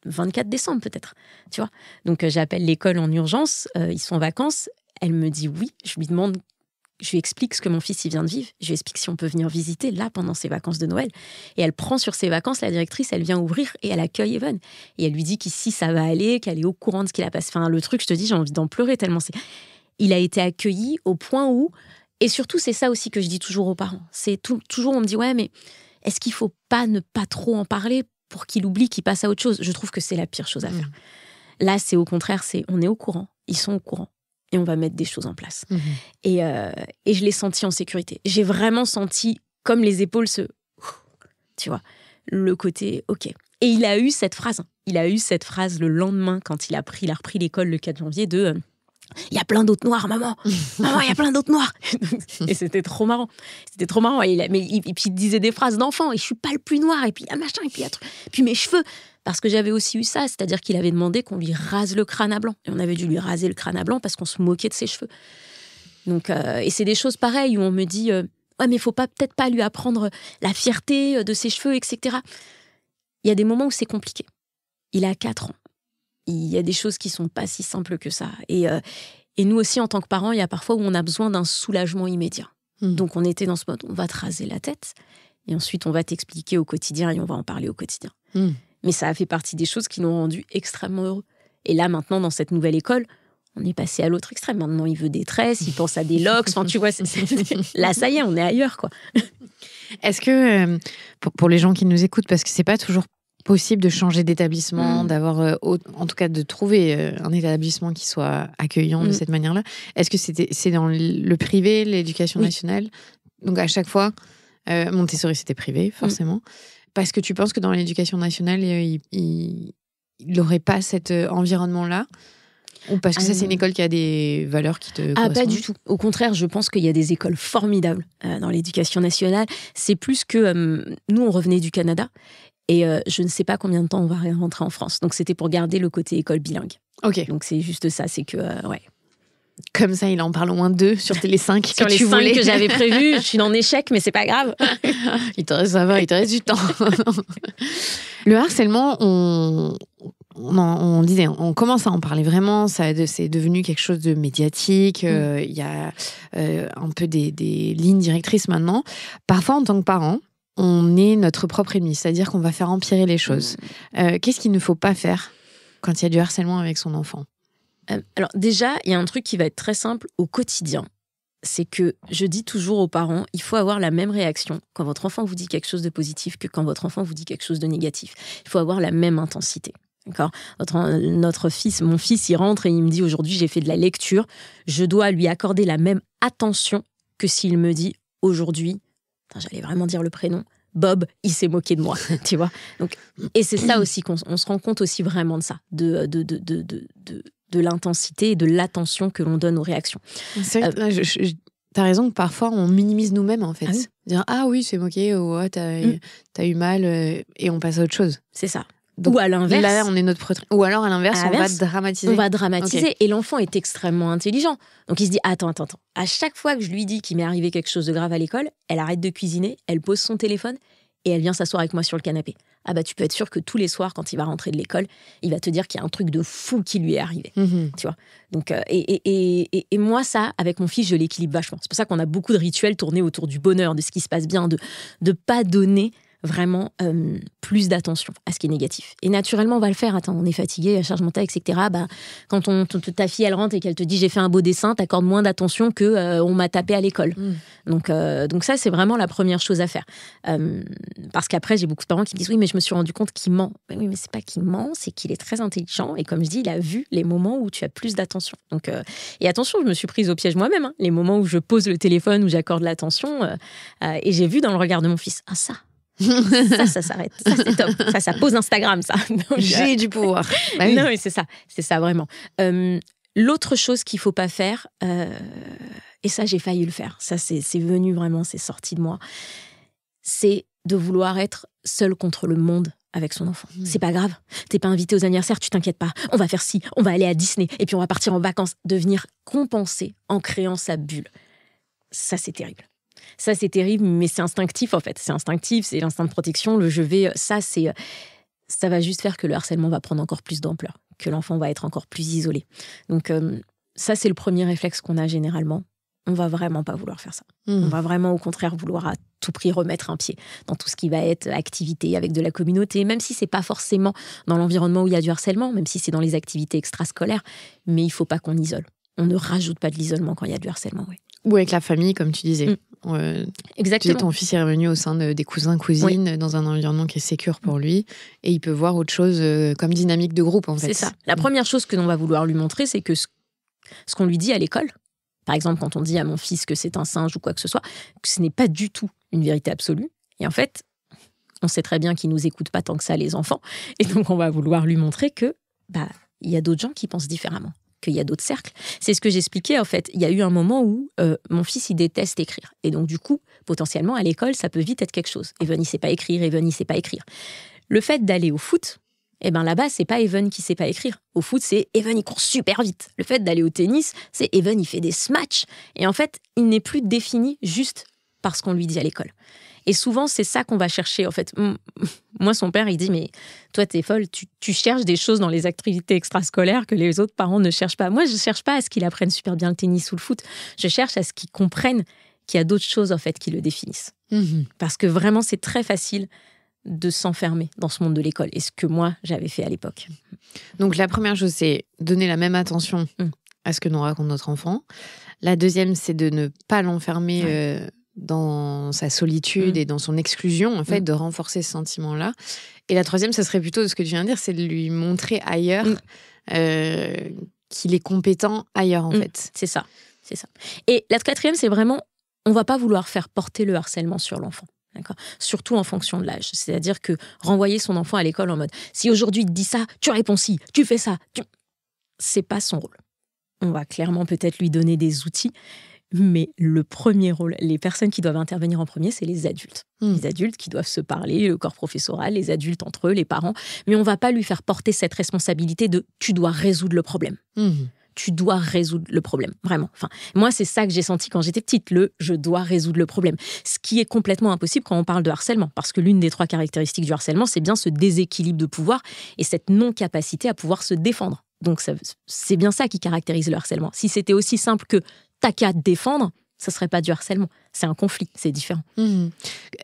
24 décembre peut-être, tu vois. Donc j'appelle l'école en urgence, ils sont en vacances. Elle me dit oui, je lui explique ce que mon fils il vient de vivre. Je lui explique si on peut venir visiter là pendant ses vacances de Noël. Et elle prend sur ses vacances, la directrice, elle vient ouvrir et elle accueille Evan. Et elle lui dit qu'ici ça va aller, qu'elle est au courant de ce qu'il a passé. Enfin, le truc, je te dis, j'ai envie d'en pleurer tellement c'est... Il a été accueilli au point où... Et surtout, c'est ça aussi que je dis toujours aux parents. C'est toujours, on me dit, ouais, mais est-ce qu'il faut pas ne pas trop en parler pour qu'il oublie, qu'il passe à autre chose? Je trouve que c'est la pire chose à faire. Là, c'est au contraire, on est au courant. Ils sont au courant. Et on va mettre des choses en place. Et je l'ai senti en sécurité. J'ai vraiment senti comme les épaules tu vois, le côté, OK. Et il a eu cette phrase. Il a eu cette phrase le lendemain, quand il a repris l'école le 4 janvier, de... Il y a plein d'autres noirs, maman. Maman, il y a plein d'autres noirs. Et c'était trop marrant. C'était trop marrant. Et puis il disait des phrases d'enfant. Et je suis pas le plus noir. Et puis il y a machin. Et puis il y a truc. Et puis mes cheveux. Parce que j'avais aussi eu ça. C'est-à-dire qu'il avait demandé qu'on lui rase le crâne à blanc. Et on avait dû lui raser le crâne à blanc parce qu'on se moquait de ses cheveux. Donc, et c'est des choses pareilles où on me dit ouais, mais il faut peut-être pas lui apprendre la fierté de ses cheveux, etc. Il y a des moments où c'est compliqué. Il a 4 ans. Il y a des choses qui sont pas si simples que ça. Et nous aussi, en tant que parents, il y a parfois où on a besoin d'un soulagement immédiat. Donc, on était dans ce mode, on va te raser la tête, et ensuite, on va t'expliquer au quotidien, et on va en parler au quotidien. Mais ça a fait partie des choses qui l'ont rendu extrêmement heureux. Et là, maintenant, dans cette nouvelle école, on est passé à l'autre extrême. Maintenant, il veut des tresses, il pense à des locks. Enfin, tu vois, là, ça y est, on est ailleurs, quoi. Est-ce que, pour les gens qui nous écoutent, parce que c'est pas toujours possible de changer d'établissement, d'avoir, en tout cas de trouver un établissement qui soit accueillant de cette manière-là. Est-ce que c'est dans le privé, l'éducation nationale? Donc à chaque fois, Montessori c'était privé, forcément. Parce que tu penses que dans l'éducation nationale, il n'aurait pas cet environnement-là? Ou parce que ça, c'est une école qui a des valeurs qui te correspondent? Pas du tout. Au contraire, je pense qu'il y a des écoles formidables dans l'éducation nationale. C'est plus que nous, on revenait du Canada. Et je ne sais pas combien de temps on va rentrer en France. Donc, c'était pour garder le côté école bilingue. Ok. Donc, c'est juste ça. C'est que, ouais. Comme ça, il en parle au moins 2 sur les 5 sur les 5 que j'avais prévus. Je suis en échec, mais c'est pas grave. Il te reste du temps. Le harcèlement, on disait, on commence à en parler vraiment. C'est devenu quelque chose de médiatique. Il y a un peu des lignes directrices maintenant. Parfois, en tant que parent, on est notre propre ennemi, c'est-à-dire qu'on va faire empirer les choses. Qu'est-ce qu'il ne faut pas faire quand il y a du harcèlement avec son enfant? Alors déjà, il y a un truc qui va être très simple au quotidien. C'est que je dis toujours aux parents, il faut avoir la même réaction quand votre enfant vous dit quelque chose de positif que quand votre enfant vous dit quelque chose de négatif. Il faut avoir la même intensité. D'accord ? Mon fils, il rentre et il me dit aujourd'hui, j'ai fait de la lecture. Je dois lui accorder la même attention que s'il me dit aujourd'hui, j'allais vraiment dire le prénom, Bob, il s'est moqué de moi, tu vois. Donc, et c'est ça aussi qu'on se rend compte aussi vraiment de ça, de l'intensité et de l'attention que l'on donne aux réactions. C'est vrai que t'as raison que parfois on minimise nous-mêmes en fait. Ah oui. Dire oui, c'est moqué, ou t'as eu mal, et on passe à autre chose. C'est ça. Donc, ou à l'inverse. Là, on est ou alors à l'inverse, on va dramatiser. On va dramatiser. Et l'enfant est extrêmement intelligent. Donc il se dit attends. À chaque fois que je lui dis qu'il m'est arrivé quelque chose de grave à l'école, elle arrête de cuisiner, elle pose son téléphone et elle vient s'asseoir avec moi sur le canapé. Ah bah tu peux être sûr que tous les soirs, quand il va rentrer de l'école, il va te dire qu'il y a un truc de fou qui lui est arrivé. Tu vois. Donc et moi ça, avec mon fils, je l'équilibre vachement. C'est pour ça qu'on a beaucoup de rituels tournés autour du bonheur, de ce qui se passe bien, de pas donner vraiment plus d'attention à ce qui est négatif. Et naturellement, on va le faire. Attends, on est fatigué, la charge mentale, etc. Bah, quand ta fille, elle rentre et qu'elle te dit « j'ai fait un beau dessin », t'accordes moins d'attention que « on m'a tapé à l'école ». Donc ça, c'est vraiment la première chose à faire. Parce qu'après, j'ai beaucoup de parents qui me disent « oui, mais je me suis rendu compte qu'il ment ». Oui, mais c'est pas qu'il ment, c'est qu'il est très intelligent. Et comme je dis, il a vu les moments où tu as plus d'attention. Donc, et attention, je me suis prise au piège moi-même. Hein, les moments où je pose le téléphone, où j'accorde l'attention. Et j'ai vu dans le regard de mon fils « ah ça ». Ça s'arrête. Ça, c'est top. Ça pose Instagram, ça. Donc, j'ai du pouvoir. Bah oui. Non, mais c'est ça vraiment. L'autre chose qu'il faut pas faire, et ça, j'ai failli le faire. Ça, c'est venu vraiment, c'est sorti de moi. C'est de vouloir être seul contre le monde avec son enfant. C'est pas grave. T'es pas invité aux anniversaires, tu t'inquiètes pas. On va faire ci, on va aller à Disney, et puis on va partir en vacances. De venir compenser en créant sa bulle. Ça, c'est terrible. Ça, c'est terrible, mais c'est instinctif, en fait. C'est instinctif, c'est l'instinct de protection. Le je vais, ça va juste faire que le harcèlement va prendre encore plus d'ampleur, que l'enfant va être encore plus isolé. Donc, ça, c'est le premier réflexe qu'on a généralement. On va vraiment pas vouloir faire ça. On va vraiment, au contraire, vouloir à tout prix remettre un pied dans tout ce qui va être activité avec de la communauté, même si c'est pas forcément dans l'environnement où il y a du harcèlement, même si c'est dans les activités extrascolaires. Mais il faut pas qu'on isole. On ne rajoute pas de l'isolement quand il y a du harcèlement, oui. Ou avec la famille, comme tu disais. Exactement. Ton fils est revenu au sein des cousins-cousines, dans un environnement qui est sécure pour lui, et il peut voir autre chose comme dynamique de groupe, en fait. C'est ça. La première chose que l'on va vouloir lui montrer, c'est que ce qu'on lui dit à l'école, par exemple, quand on dit à mon fils que c'est un singe ou quoi que ce soit, que ce n'est pas du tout une vérité absolue. Et en fait, on sait très bien qu'ils nous écoutent pas tant que ça, les enfants. Et donc, on va vouloir lui montrer que, il y a d'autres gens qui pensent différemment, qu'il y a d'autres cercles. C'est ce que j'expliquais, en fait. Il y a eu un moment où mon fils, il déteste écrire. Et donc, du coup, potentiellement, à l'école, ça peut vite être quelque chose. Evan, il sait pas écrire, Evan, il sait pas écrire. Le fait d'aller au foot, là-bas, c'est pas Evan qui sait pas écrire. Au foot, c'est Evan, il court super vite. Le fait d'aller au tennis, c'est Evan, il fait des smatchs. Et en fait, il n'est plus défini juste parce qu'on lui dit à l'école. Et souvent, c'est ça qu'on va chercher, en fait. Moi, son père, il dit, mais toi, t'es folle, tu cherches des choses dans les activités extrascolaires que les autres parents ne cherchent pas. Moi, je cherche pas à ce qu'il apprenne super bien le tennis ou le foot. Je cherche à ce qu'il comprenne qu'il y a d'autres choses, en fait, qui le définissent. Parce que vraiment, c'est très facile de s'enfermer dans ce monde de l'école. Et ce que moi, j'avais fait à l'époque. Donc, la première chose, c'est donner la même attention à ce que nous raconte notre enfant. La deuxième, c'est de ne pas l'enfermer dans sa solitude et dans son exclusion, en fait, de renforcer ce sentiment-là. Et la troisième, ça serait plutôt ce que tu viens de dire, c'est de lui montrer ailleurs qu'il est compétent ailleurs, en fait. C'est ça. Et la quatrième, c'est vraiment, on va pas vouloir faire porter le harcèlement sur l'enfant. D'accord. Surtout en fonction de l'âge. C'est-à-dire que renvoyer son enfant à l'école en mode « si aujourd'hui il te dit ça, tu réponds si, tu fais ça », c'est pas son rôle. On va clairement peut-être lui donner des outils, mais le premier rôle, les personnes qui doivent intervenir en premier, c'est les adultes. Les adultes qui doivent se parler, le corps professoral, les adultes entre eux, les parents. Mais on va pas lui faire porter cette responsabilité de « tu dois résoudre le problème ». Tu dois résoudre le problème, vraiment. Enfin, moi, c'est ça que j'ai senti quand j'étais petite, je dois résoudre le problème. Ce qui est complètement impossible quand on parle de harcèlement, parce que l'une des 3 caractéristiques du harcèlement, c'est bien ce déséquilibre de pouvoir et cette non-capacité à pouvoir se défendre. Donc, c'est bien ça qui caractérise le harcèlement. Si c'était aussi simple que t'as qu'à te défendre, ça serait pas du harcèlement. C'est un conflit, c'est différent.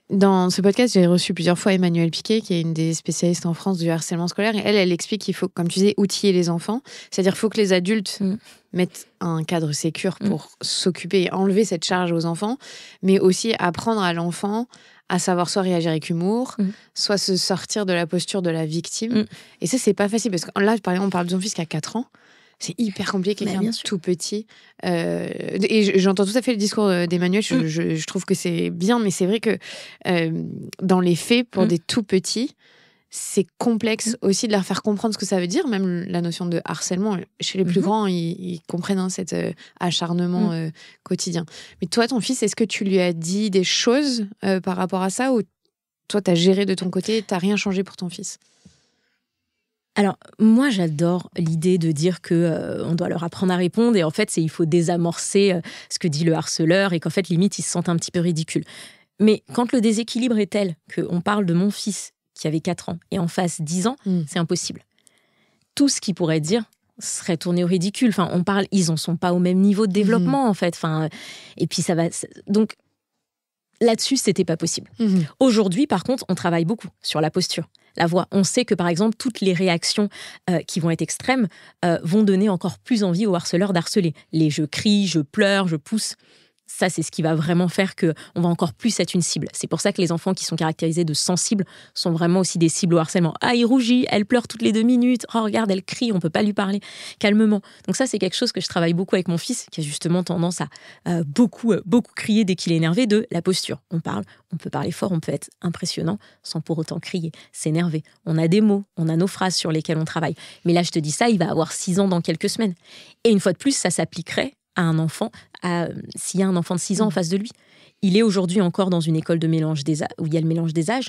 Dans ce podcast, j'ai reçu plusieurs fois Emmanuelle Piquet, qui est une des spécialistes en France du harcèlement scolaire. Et elle explique qu'il faut, comme tu disais, outiller les enfants. C'est-à-dire qu'il faut que les adultes mettent un cadre sécure pour s'occuper et enlever cette charge aux enfants, mais aussi apprendre à l'enfant à savoir soit réagir avec humour, soit se sortir de la posture de la victime. Et ça, c'est pas facile. Parce que là, par exemple, on parle de son fils qui a 4 ans. C'est hyper compliqué, quelqu'un tout petit. Et j'entends tout à fait le discours d'Emmanuel. Je trouve que c'est bien, mais c'est vrai que dans les faits, pour des tout petits, c'est complexe aussi de leur faire comprendre ce que ça veut dire, même la notion de harcèlement. Chez les plus grands, ils comprennent cet acharnement quotidien. Mais toi, ton fils, est-ce que tu lui as dit des choses par rapport à ça, ou toi, tu as géré de ton côté, tu n'as rien changé pour ton fils? Alors, moi, j'adore l'idée de dire qu'on doit leur apprendre à répondre et en fait, il faut désamorcer ce que dit le harceleur et qu'en fait, limite, ils se sentent un petit peu ridicules. Mais quand le déséquilibre est tel qu'on parle de mon fils qui avait 4 ans et en face 10 ans, c'est impossible. Tout ce qu'il pourrait dire serait tourné au ridicule. Enfin, ils en sont pas au même niveau de développement, en fait. Enfin, et puis, ça va... Donc, là-dessus, c'était pas possible. Aujourd'hui, par contre, on travaille beaucoup sur la posture, la voix. On sait que, par exemple, toutes les réactions qui vont être extrêmes vont donner encore plus envie au harceleur d'harceler. Les « je crie »,« je pleure »,« je pousse », ça, c'est ce qui va vraiment faire qu'on va encore plus être une cible. C'est pour ça que les enfants qui sont caractérisés de sensibles sont vraiment aussi des cibles au harcèlement. Ah, il rougit, elle pleure toutes les 2 minutes. Oh, regarde, elle crie, on peut pas lui parler calmement. Donc ça, c'est quelque chose que je travaille beaucoup avec mon fils, qui a justement tendance à beaucoup crier dès qu'il est énervé, de la posture. On parle, on peut parler fort, on peut être impressionnant sans pour autant crier, s'énerver. On a des mots, on a nos phrases sur lesquelles on travaille. Mais là, je te dis ça, il va avoir 6 ans dans quelques semaines. Et une fois de plus, ça s'appliquerait à un enfant, s'il y a un enfant de 6 ans en face de lui. Il est aujourd'hui encore dans une école de mélange où il y a le mélange des âges.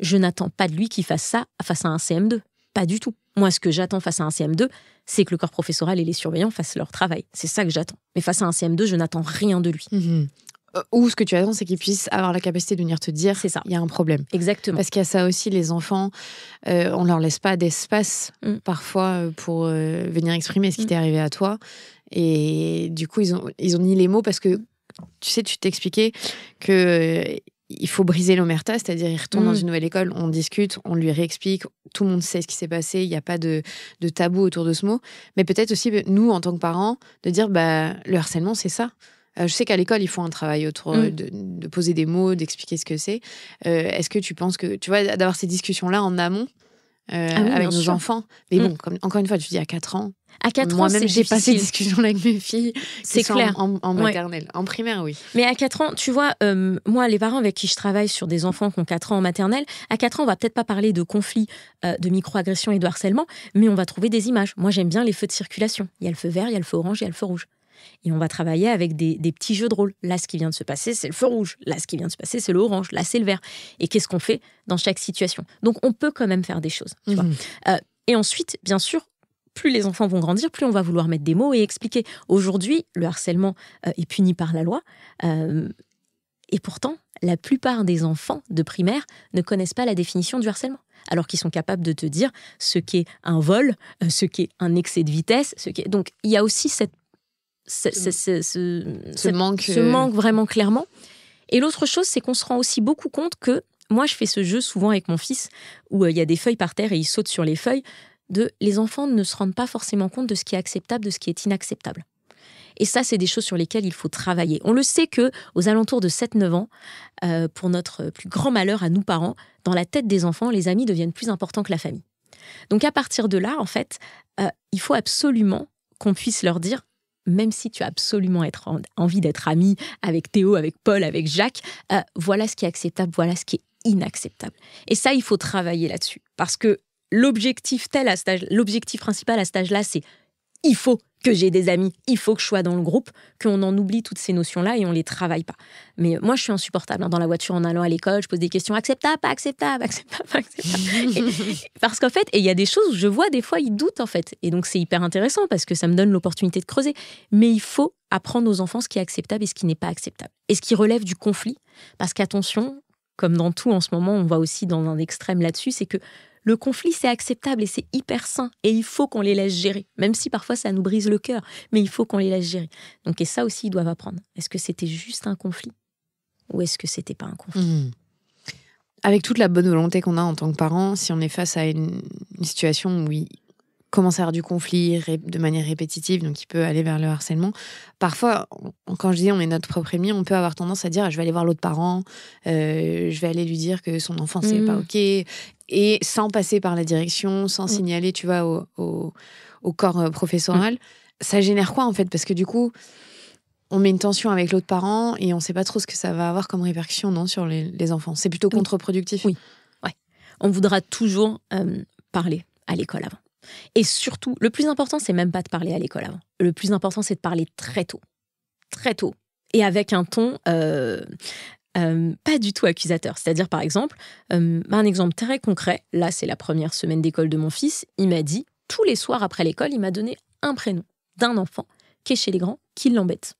Je n'attends pas de lui qu'il fasse ça face à un CM2. Pas du tout. Moi, ce que j'attends face à un CM2, c'est que le corps professoral et les surveillants fassent leur travail. C'est ça que j'attends. Mais face à un CM2, je n'attends rien de lui. Ou ce que tu attends, c'est qu'ils puissent avoir la capacité de venir te dire c'est ça, il y a un problème. Exactement. Parce qu'il y a ça aussi, les enfants, on leur laisse pas d'espace parfois pour venir exprimer ce qui t'est arrivé à toi. Et du coup, ils ont mis les mots parce que, tu sais, tu t'expliquais que il faut briser l'omerta, c'est-à-dire ils retournent dans une nouvelle école, on discute, on lui réexplique, tout le monde sait ce qui s'est passé, il n'y a pas de tabou autour de ce mot. Mais peut-être aussi, nous, en tant que parents, de dire, le harcèlement, c'est ça. Je sais qu'à l'école, ils font un travail autour de poser des mots, d'expliquer ce que c'est. Est-ce que tu penses que, tu vois, d'avoir ces discussions-là en amont avec nos enfants, mais bon, encore une fois, tu dis à 4 ans. À 4 ans, moi-même, c'est j'ai difficile. passé des discussions avec mes filles. C'est clair. En maternelle. En primaire, oui. Mais à 4 ans, tu vois, moi, les parents avec qui je travaille sur des enfants qui ont 4 ans en maternelle, à 4 ans, on va peut-être pas parler de conflits, de micro-agressions et de harcèlement, mais on va trouver des images. Moi, j'aime bien les feux de circulation. Il y a le feu vert, il y a le feu orange, il y a le feu rouge. Et on va travailler avec des petits jeux de rôle. Là, ce qui vient de se passer, c'est le feu rouge. Là, ce qui vient de se passer, c'est le orange. Là, c'est le vert. Et qu'est-ce qu'on fait dans chaque situation? Donc, on peut quand même faire des choses. Tu vois. Et ensuite, bien sûr, plus les enfants vont grandir, plus on va vouloir mettre des mots et expliquer. Aujourd'hui, le harcèlement est puni par la loi. Et pourtant, la plupart des enfants de primaire ne connaissent pas la définition du harcèlement. Alors qu'ils sont capables de te dire ce qu'est un vol, ce qu'est un excès de vitesse. Donc, il y a aussi ce manque vraiment clairement. Et l'autre chose, c'est qu'on se rend aussi beaucoup compte que, moi, je fais ce jeu souvent avec mon fils, où il y a des feuilles par terre et il saute sur les feuilles, les enfants ne se rendent pas forcément compte de ce qui est acceptable, de ce qui est inacceptable. Et ça, c'est des choses sur lesquelles il faut travailler. On le sait qu'aux alentours de 7-9 ans, pour notre plus grand malheur à nous parents, dans la tête des enfants, les amis deviennent plus importants que la famille. Donc à partir de là, en fait, il faut absolument qu'on puisse leur dire, même si tu as absolument envie d'être ami avec Théo, avec Paul, avec Jacques, voilà ce qui est acceptable, voilà ce qui est inacceptable. Et ça, il faut travailler là-dessus. Parce que l'objectif principal à cet âge-là, c'est il faut que j'ai des amis, il faut que je sois dans le groupe, qu'on en oublie toutes ces notions-là et on les travaille pas. Mais moi, je suis insupportable. Dans la voiture, en allant à l'école, je pose des questions acceptables, pas acceptables, acceptables, pas acceptables. Parce qu'en fait, il y a des choses où je vois des fois, ils doutent en fait. Et donc, c'est hyper intéressant parce que ça me donne l'opportunité de creuser. Mais il faut apprendre aux enfants ce qui est acceptable et ce qui n'est pas acceptable. Et ce qui relève du conflit. Parce qu'attention, comme dans tout en ce moment, on va aussi dans un extrême là-dessus, c'est que le conflit, c'est acceptable et c'est hyper sain. Et il faut qu'on les laisse gérer. Même si parfois, ça nous brise le cœur. Mais il faut qu'on les laisse gérer. Donc, et ça aussi, ils doivent apprendre. Est-ce que c'était juste un conflit? Ou est-ce que c'était pas un conflit? Avec toute la bonne volonté qu'on a en tant que parents, si on est face à une situation où il commence à y avoir du conflit de manière répétitive, donc il peut aller vers le harcèlement, parfois, quand je dis on est notre propre ennemi, on peut avoir tendance à dire je vais aller voir l'autre parent, je vais aller lui dire que son enfant, c'est pas OK. Et sans passer par la direction, sans signaler, tu vois, au corps professoral. Ça génère quoi, en fait? Parce que du coup, on met une tension avec l'autre parent et on sait pas trop ce que ça va avoir comme répercussion, non, sur les enfants. C'est plutôt contre-productif. Oui. Ouais. on voudra toujours parler à l'école avant. Et surtout, le plus important, c'est même pas de parler à l'école avant. Le plus important, c'est de parler très tôt. Très tôt. Et avec un ton pas du tout accusateur. C'est-à-dire, par exemple, un exemple très concret, là, c'est la première semaine d'école de mon fils, il m'a dit, tous les soirs après l'école, il m'a donné un prénom d'un enfant qui est chez les grands, qui l'embête.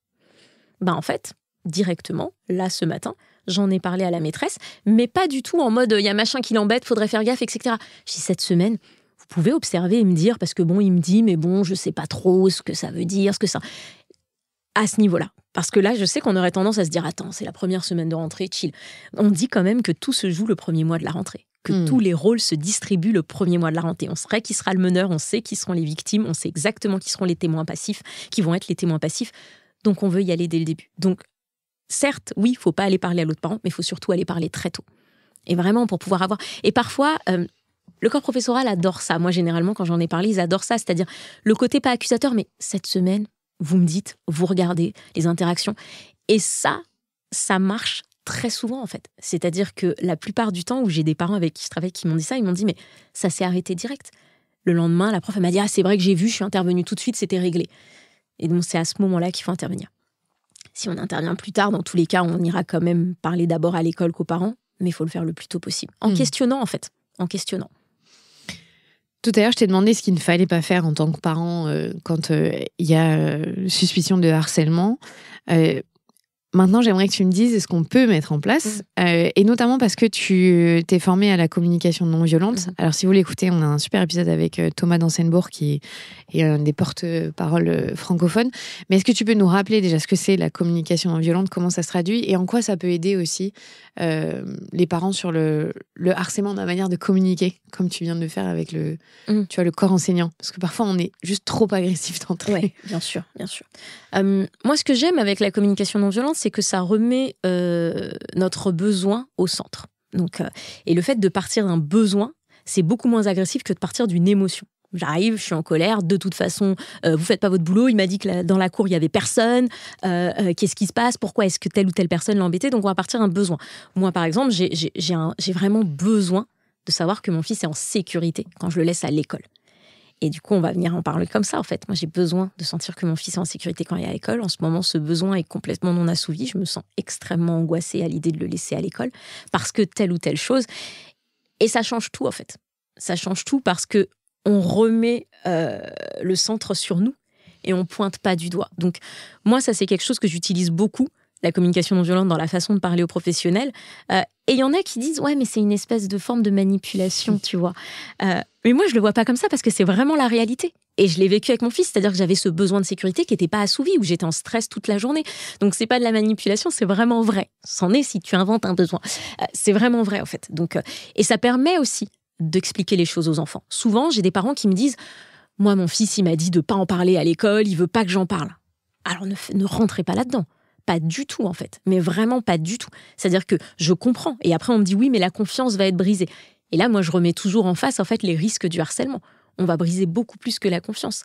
En fait, directement, là, ce matin, j'en ai parlé à la maîtresse, mais pas du tout en mode, il y a machin qui l'embête, faudrait faire gaffe, etc. Je dis, cette semaine, vous pouvez observer et me dire, parce que il me dit, mais je sais pas trop ce que ça veut dire, ce que ça... À ce niveau-là. Parce que là, je sais qu'on aurait tendance à se dire, attends, c'est la première semaine de rentrée, chill. On dit quand même que tout se joue le premier mois de la rentrée. Que tous les rôles se distribuent le premier mois de la rentrée. On sait qui sera le meneur, on sait qui seront les victimes, on sait exactement qui seront les témoins passifs, qui vont être les témoins passifs. Donc, on veut y aller dès le début. Donc, certes, oui, il ne faut pas aller parler à l'autre parent, mais il faut surtout aller parler très tôt. Et vraiment, pour pouvoir avoir... Et parfois... le corps professoral adore ça. Moi, généralement, quand j'en ai parlé, ils adorent ça. C'est-à-dire le côté pas accusateur, mais cette semaine, vous me dites, vous regardez les interactions. Et ça marche très souvent, en fait. C'est-à-dire que la plupart du temps où j'ai des parents avec qui je travaille qui m'ont dit ça, ils m'ont dit, mais ça s'est arrêté direct. Le lendemain, la prof, elle m'a dit, c'est vrai que j'ai vu, je suis intervenue tout de suite, c'était réglé. Et donc, c'est à ce moment-là qu'il faut intervenir. Si on intervient plus tard, dans tous les cas, on ira quand même parler d'abord à l'école qu'aux parents, mais il faut le faire le plus tôt possible. En questionnant, en fait. En questionnant. Tout à l'heure, je t'ai demandé ce qu'il ne fallait pas faire en tant que parent quand il y a suspicion de harcèlement. Maintenant, j'aimerais que tu me dises ce qu'on peut mettre en place, et notamment parce que tu t'es formée à la communication non violente. Alors, si vous l'écoutez, on a un super épisode avec Thomas Dansenbourg, qui est un des porte-paroles francophones. Mais est-ce que tu peux nous rappeler déjà ce que c'est la communication non violente, comment ça se traduit, et en quoi ça peut aider aussi les parents sur le harcèlement, de la manière de communiquer, comme tu viens de le faire avec tu vois, le corps enseignant. Parce que parfois, on est juste trop agressif d'entrée. Oui, bien sûr, bien sûr. Moi, ce que j'aime avec la communication non violente, c'est que ça remet notre besoin au centre. Donc, et le fait de partir d'un besoin, c'est beaucoup moins agressif que de partir d'une émotion. J'arrive, je suis en colère, de toute façon, vous faites pas votre boulot, il m'a dit que dans la cour, il y avait personne, qu'est-ce qui se passe, pourquoi est-ce que telle ou telle personne l'a embêté, donc on va partir d'un besoin. Moi, par exemple, j'ai vraiment besoin de savoir que mon fils est en sécurité quand je le laisse à l'école. Et du coup, on va venir en parler comme ça, en fait. Moi, j'ai besoin de sentir que mon fils est en sécurité quand il est à l'école. En ce moment, ce besoin est complètement non assouvi. Je me sens extrêmement angoissée à l'idée de le laisser à l'école parce que telle ou telle chose. Et ça change tout, en fait. Ça change tout parce que on remet le centre sur nous et on pointe pas du doigt. Donc, moi, ça, c'est quelque chose que j'utilise beaucoup, la communication non violente, dans la façon de parler aux professionnels. Et il y en a qui disent, ouais, mais c'est une espèce de forme de manipulation, tu vois. Mais moi, je le vois pas comme ça parce que c'est vraiment la réalité. Et je l'ai vécu avec mon fils, c'est-à-dire que j'avais ce besoin de sécurité qui n'était pas assouvi, où j'étais en stress toute la journée. Donc, c'est pas de la manipulation, c'est vraiment vrai. C'en est si tu inventes un besoin. C'est vraiment vrai, en fait. Donc, et ça permet aussi d'expliquer les choses aux enfants. Souvent, j'ai des parents qui me disent, moi, mon fils, il m'a dit de pas en parler à l'école, il veut pas que j'en parle. Alors, ne rentrez pas là-dedans. Pas du tout, en fait. Mais vraiment pas du tout. C'est-à-dire que je comprends. Et après, on me dit, oui, mais la confiance va être brisée. Et là, moi, je remets toujours en face, en fait, les risques du harcèlement. On va briser beaucoup plus que la confiance.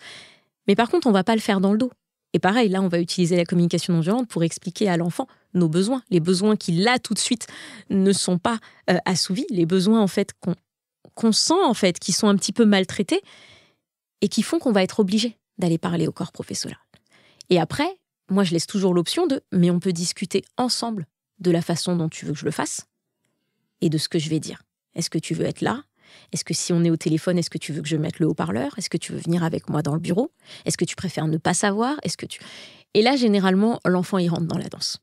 Mais par contre, on va pas le faire dans le dos. Et pareil, là, on va utiliser la communication non violente pour expliquer à l'enfant nos besoins. Les besoins qui, là, tout de suite, ne sont pas assouvis. Les besoins, en fait, qu'on sent, en fait, qui sont un petit peu maltraités et qui font qu'on va être obligé d'aller parler au corps professoral. Et après, moi, je laisse toujours l'option mais on peut discuter ensemble de la façon dont tu veux que je le fasse et de ce que je vais dire. Est-ce que tu veux être là ? Est-ce que si on est au téléphone, est-ce que tu veux que je mette le haut-parleur ? Est-ce que tu veux venir avec moi dans le bureau ? Est-ce que tu préfères ne pas savoir ? Et là, généralement, l'enfant, il rentre dans la danse.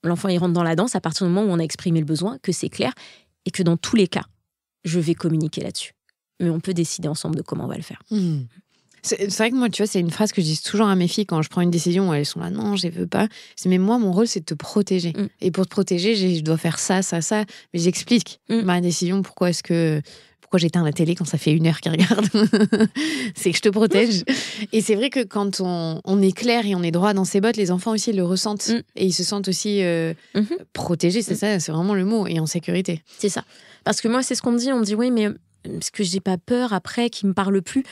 L'enfant, il rentre dans la danse à partir du moment où on a exprimé le besoin, que c'est clair et que dans tous les cas, je vais communiquer là-dessus. Mais on peut décider ensemble de comment on va le faire. C'est vrai que moi, tu vois, c'est une phrase que je dis toujours à mes filles quand je prends une décision où elles sont là, non, je ne veux pas. Mais moi, mon rôle, c'est de te protéger. Et pour te protéger, je dois faire ça, ça, ça. Mais j'explique ma décision, pourquoi j'éteins la télé quand ça fait 1 heure qu'ils regardent. C'est que je te protège. Et c'est vrai que quand on est clair et on est droit dans ses bottes, les enfants aussi le ressentent. Et ils se sentent aussi protégés, c'est ça, c'est vraiment le mot, et en sécurité. C'est ça. Parce que moi, c'est ce qu'on me dit. On me dit, oui, mais est-ce que j'ai pas peur après qu'il me parle plus ?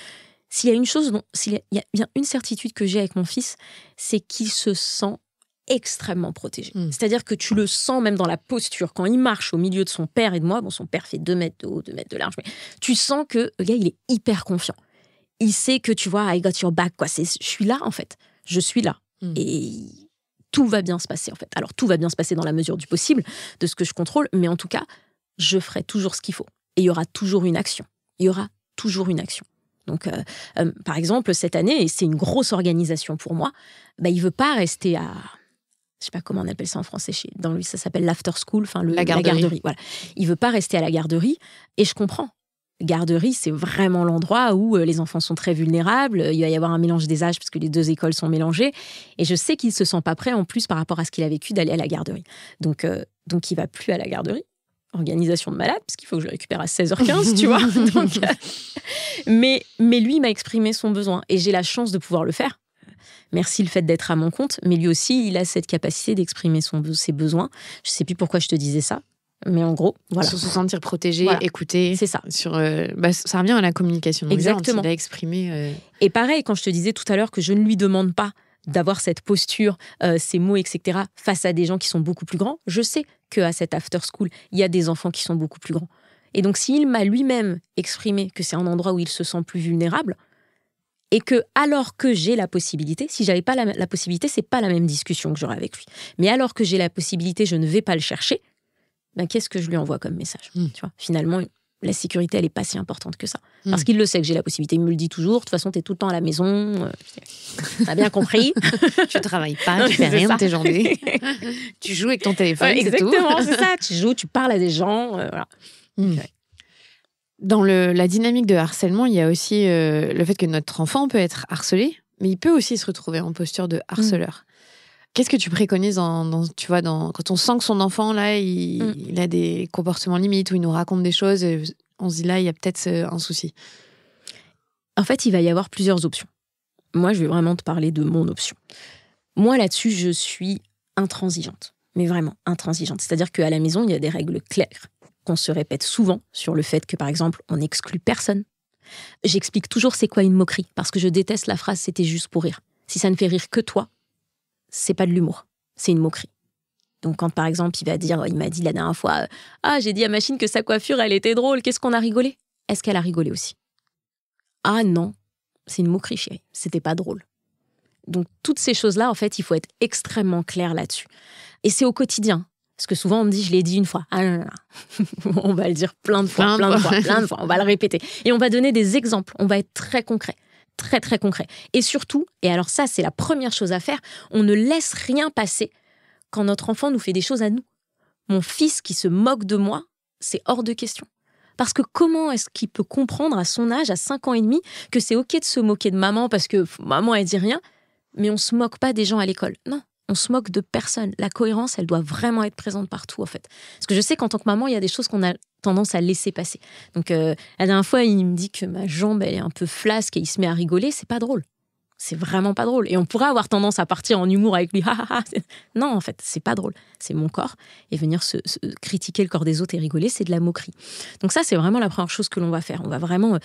S'il y a une chose, s'il y a bien une certitude que j'ai avec mon fils, c'est qu'il se sent extrêmement protégé. C'est-à-dire que tu le sens même dans la posture. Quand il marche au milieu de son père et de moi, bon, son père fait 2 mètres de haut, 2 mètres de large, mais tu sens que le gars, il est hyper confiant. Il sait que, tu vois, I got your back, quoi. Je suis là, en fait. Je suis là. Et tout va bien se passer, en fait. Alors, tout va bien se passer dans la mesure du possible, de ce que je contrôle, mais en tout cas, je ferai toujours ce qu'il faut. Et il y aura toujours une action. Il y aura toujours une action. Donc, par exemple, cette année, et c'est une grosse organisation pour moi, bah, il veut pas rester à... Je sais pas comment on appelle ça en français. Dans lui, ça s'appelle l'after school, enfin la garderie. Voilà. Il veut pas rester à la garderie, et je comprends. Garderie, c'est vraiment l'endroit où les enfants sont très vulnérables. Il va y avoir un mélange des âges parce que les 2 écoles sont mélangées. Et je sais qu'il se sent pas prêt en plus par rapport à ce qu'il a vécu d'aller à la garderie. Donc il va plus à la garderie. Organisation de malade, parce qu'il faut que je le récupère à 16h15, tu vois. Donc, mais lui m'a exprimé son besoin et j'ai la chance de pouvoir le faire. Merci le fait d'être à mon compte, mais lui aussi, il a cette capacité d'exprimer ses besoins. Je sais plus pourquoi je te disais ça, mais en gros, voilà. Sur se sentir protégé, voilà. Écouté. C'est ça. Ça revient à la communication. Exactement. Il a exprimé. Et pareil, quand je te disais tout à l'heure que je ne lui demande pas d'avoir cette posture, ces mots, etc., face à des gens qui sont beaucoup plus grands, je sais qu'à cette after school, il y a des enfants qui sont beaucoup plus grands. Et donc, s'il m'a lui-même exprimé que c'est un endroit où il se sent plus vulnérable, et que, alors que j'ai la possibilité, si j'avais pas la possibilité, c'est pas la même discussion que j'aurais avec lui. Mais alors que j'ai la possibilité, je ne vais pas le chercher, ben qu'est-ce que je lui envoie comme message tu vois, finalement, la sécurité, elle n'est pas si importante que ça. Parce qu'il le sait que j'ai la possibilité, il me le dit toujours. De toute façon, tu es tout le temps à la maison. T'as bien compris. Tu travailles pas, tu fais rien de tes journées. Tu joues avec ton téléphone, c'est tout. Exactement, c'est ça. Tu joues, tu parles à des gens. Voilà. Ouais. Dans la dynamique de harcèlement, il y a aussi le fait que notre enfant peut être harcelé, mais il peut aussi se retrouver en posture de harceleur. Qu'est-ce que tu préconises quand on sent que son enfant, là, il a des comportements limites, où il nous raconte des choses, on se dit là, il y a peut-être un souci. En fait, il va y avoir plusieurs options. Moi, je vais vraiment te parler de mon option. Moi, là-dessus, je suis intransigeante. Mais vraiment intransigeante. C'est-à-dire qu'à la maison, il y a des règles claires qu'on se répète souvent sur le fait que, par exemple, on n'exclut personne. J'explique toujours c'est quoi une moquerie, parce que je déteste la phrase « c'était juste pour rire ». Si ça ne fait rire que toi, c'est pas de l'humour, c'est une moquerie. Donc quand, par exemple, il m'a dit la dernière fois « Ah, j'ai dit à Machine que sa coiffure, elle était drôle, qu'est-ce qu'on a rigolé ?» Est-ce qu'elle a rigolé aussi ? Ah non, c'est une moquerie, chérie, c'était pas drôle. Donc toutes ces choses-là, en fait, il faut être extrêmement clair là-dessus. Et c'est au quotidien. Parce que souvent, on me dit, je l'ai dit une fois. Ah non, non. On va le dire plein de fois. On va le répéter. Et on va donner des exemples. On va être très concret. Très, très concret. Et surtout, et alors ça, c'est la première chose à faire, on ne laisse rien passer quand notre enfant nous fait des choses à nous. Mon fils qui se moque de moi, c'est hors de question. Parce que comment est-ce qu'il peut comprendre à son âge, à 5 ans et demi, que c'est OK de se moquer de maman parce que maman, elle dit rien, mais on se moque pas des gens à l'école. Non. On se moque de personne. La cohérence, elle doit vraiment être présente partout, en fait. Parce que je sais qu'en tant que maman, il y a des choses qu'on a tendance à laisser passer. Donc, la dernière fois, il me dit que ma jambe, elle est un peu flasque et il se met à rigoler. C'est pas drôle. C'est vraiment pas drôle. Et on pourrait avoir tendance à partir en humour avec lui. Non, en fait, c'est pas drôle. C'est mon corps. Et venir se critiquer le corps des autres et rigoler, c'est de la moquerie. Donc ça, c'est vraiment la première chose que l'on va faire. On va vraiment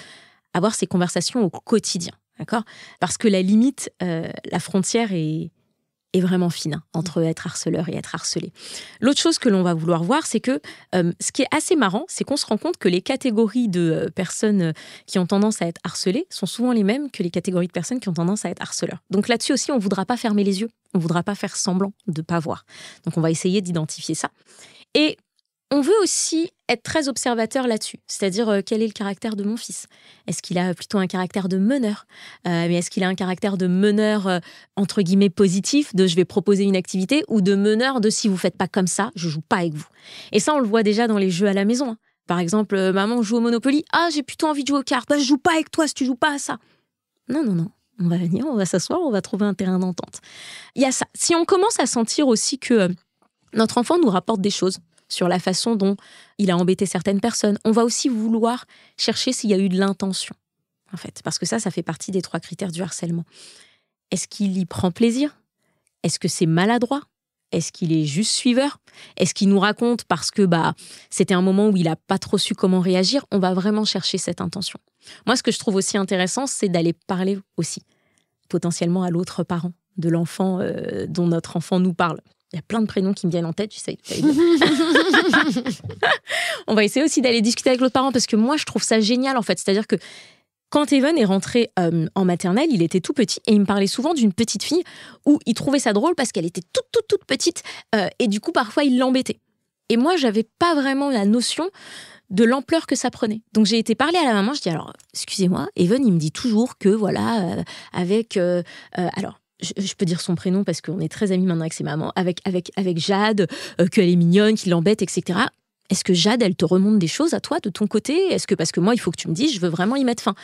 avoir ces conversations au quotidien. D'accord ? Parce que la limite, la frontière est vraiment fine entre être harceleur et être harcelé. L'autre chose que l'on va vouloir voir, c'est que ce qui est assez marrant, c'est qu'on se rend compte que les catégories de personnes qui ont tendance à être harcelées sont souvent les mêmes que les catégories de personnes qui ont tendance à être harceleurs. Donc là-dessus aussi, on ne voudra pas fermer les yeux, on ne voudra pas faire semblant de ne pas voir. Donc on va essayer d'identifier ça. Et on veut aussi être très observateur là-dessus, c'est-à-dire quel est le caractère de mon fils. Est-ce qu'il a plutôt un caractère de meneur mais est-ce qu'il a un caractère de meneur, entre guillemets, positif, de je vais proposer une activité, ou de meneur de si vous ne faites pas comme ça, je ne joue pas avec vous. Et ça, on le voit déjà dans les jeux à la maison. Par exemple, maman joue au Monopoly, ah, j'ai plutôt envie de jouer aux cartes, bah, je ne joue pas avec toi si tu ne joues pas à ça. Non. On va venir, on va s'asseoir, on va trouver un terrain d'entente. Il y a ça. Si on commence à sentir aussi que notre enfant nous rapporte des choses, sur la façon dont il a embêté certaines personnes. On va aussi vouloir chercher s'il y a eu de l'intention, en fait. Parce que ça fait partie des 3 critères du harcèlement. Est-ce qu'il y prend plaisir ? Est-ce que c'est maladroit ? Est-ce qu'il est juste suiveur ? Est-ce qu'il nous raconte parce que c'était un moment où il n'a pas trop su comment réagir ? On va vraiment chercher cette intention. Moi, ce que je trouve aussi intéressant, c'est d'aller parler aussi, potentiellement à l'autre parent, de l'enfant dont notre enfant nous parle. Il y a plein de prénoms qui me viennent en tête, tu sais. On va essayer aussi d'aller discuter avec l'autre parent parce que moi, je trouve ça génial, en fait. C'est-à-dire que quand Evan est rentré en maternelle, il était tout petit et il me parlait souvent d'une petite fille où il trouvait ça drôle parce qu'elle était toute petite et du coup, parfois, il l'embêtait. Et moi, j'avais pas vraiment la notion de l'ampleur que ça prenait. Donc, j'ai été parler à la maman. Je dis, alors, excusez-moi, Evan, il me dit toujours que, voilà, avec... alors, je peux dire son prénom parce qu'on est très amis maintenant avec ses mamans, avec Jade, qu'elle est mignonne, qu'il l'embête, etc. Est-ce que Jade, elle te remonte des choses à toi, de ton côté ? Est-ce que, parce que moi, il faut que tu me dises, je veux vraiment y mettre fin.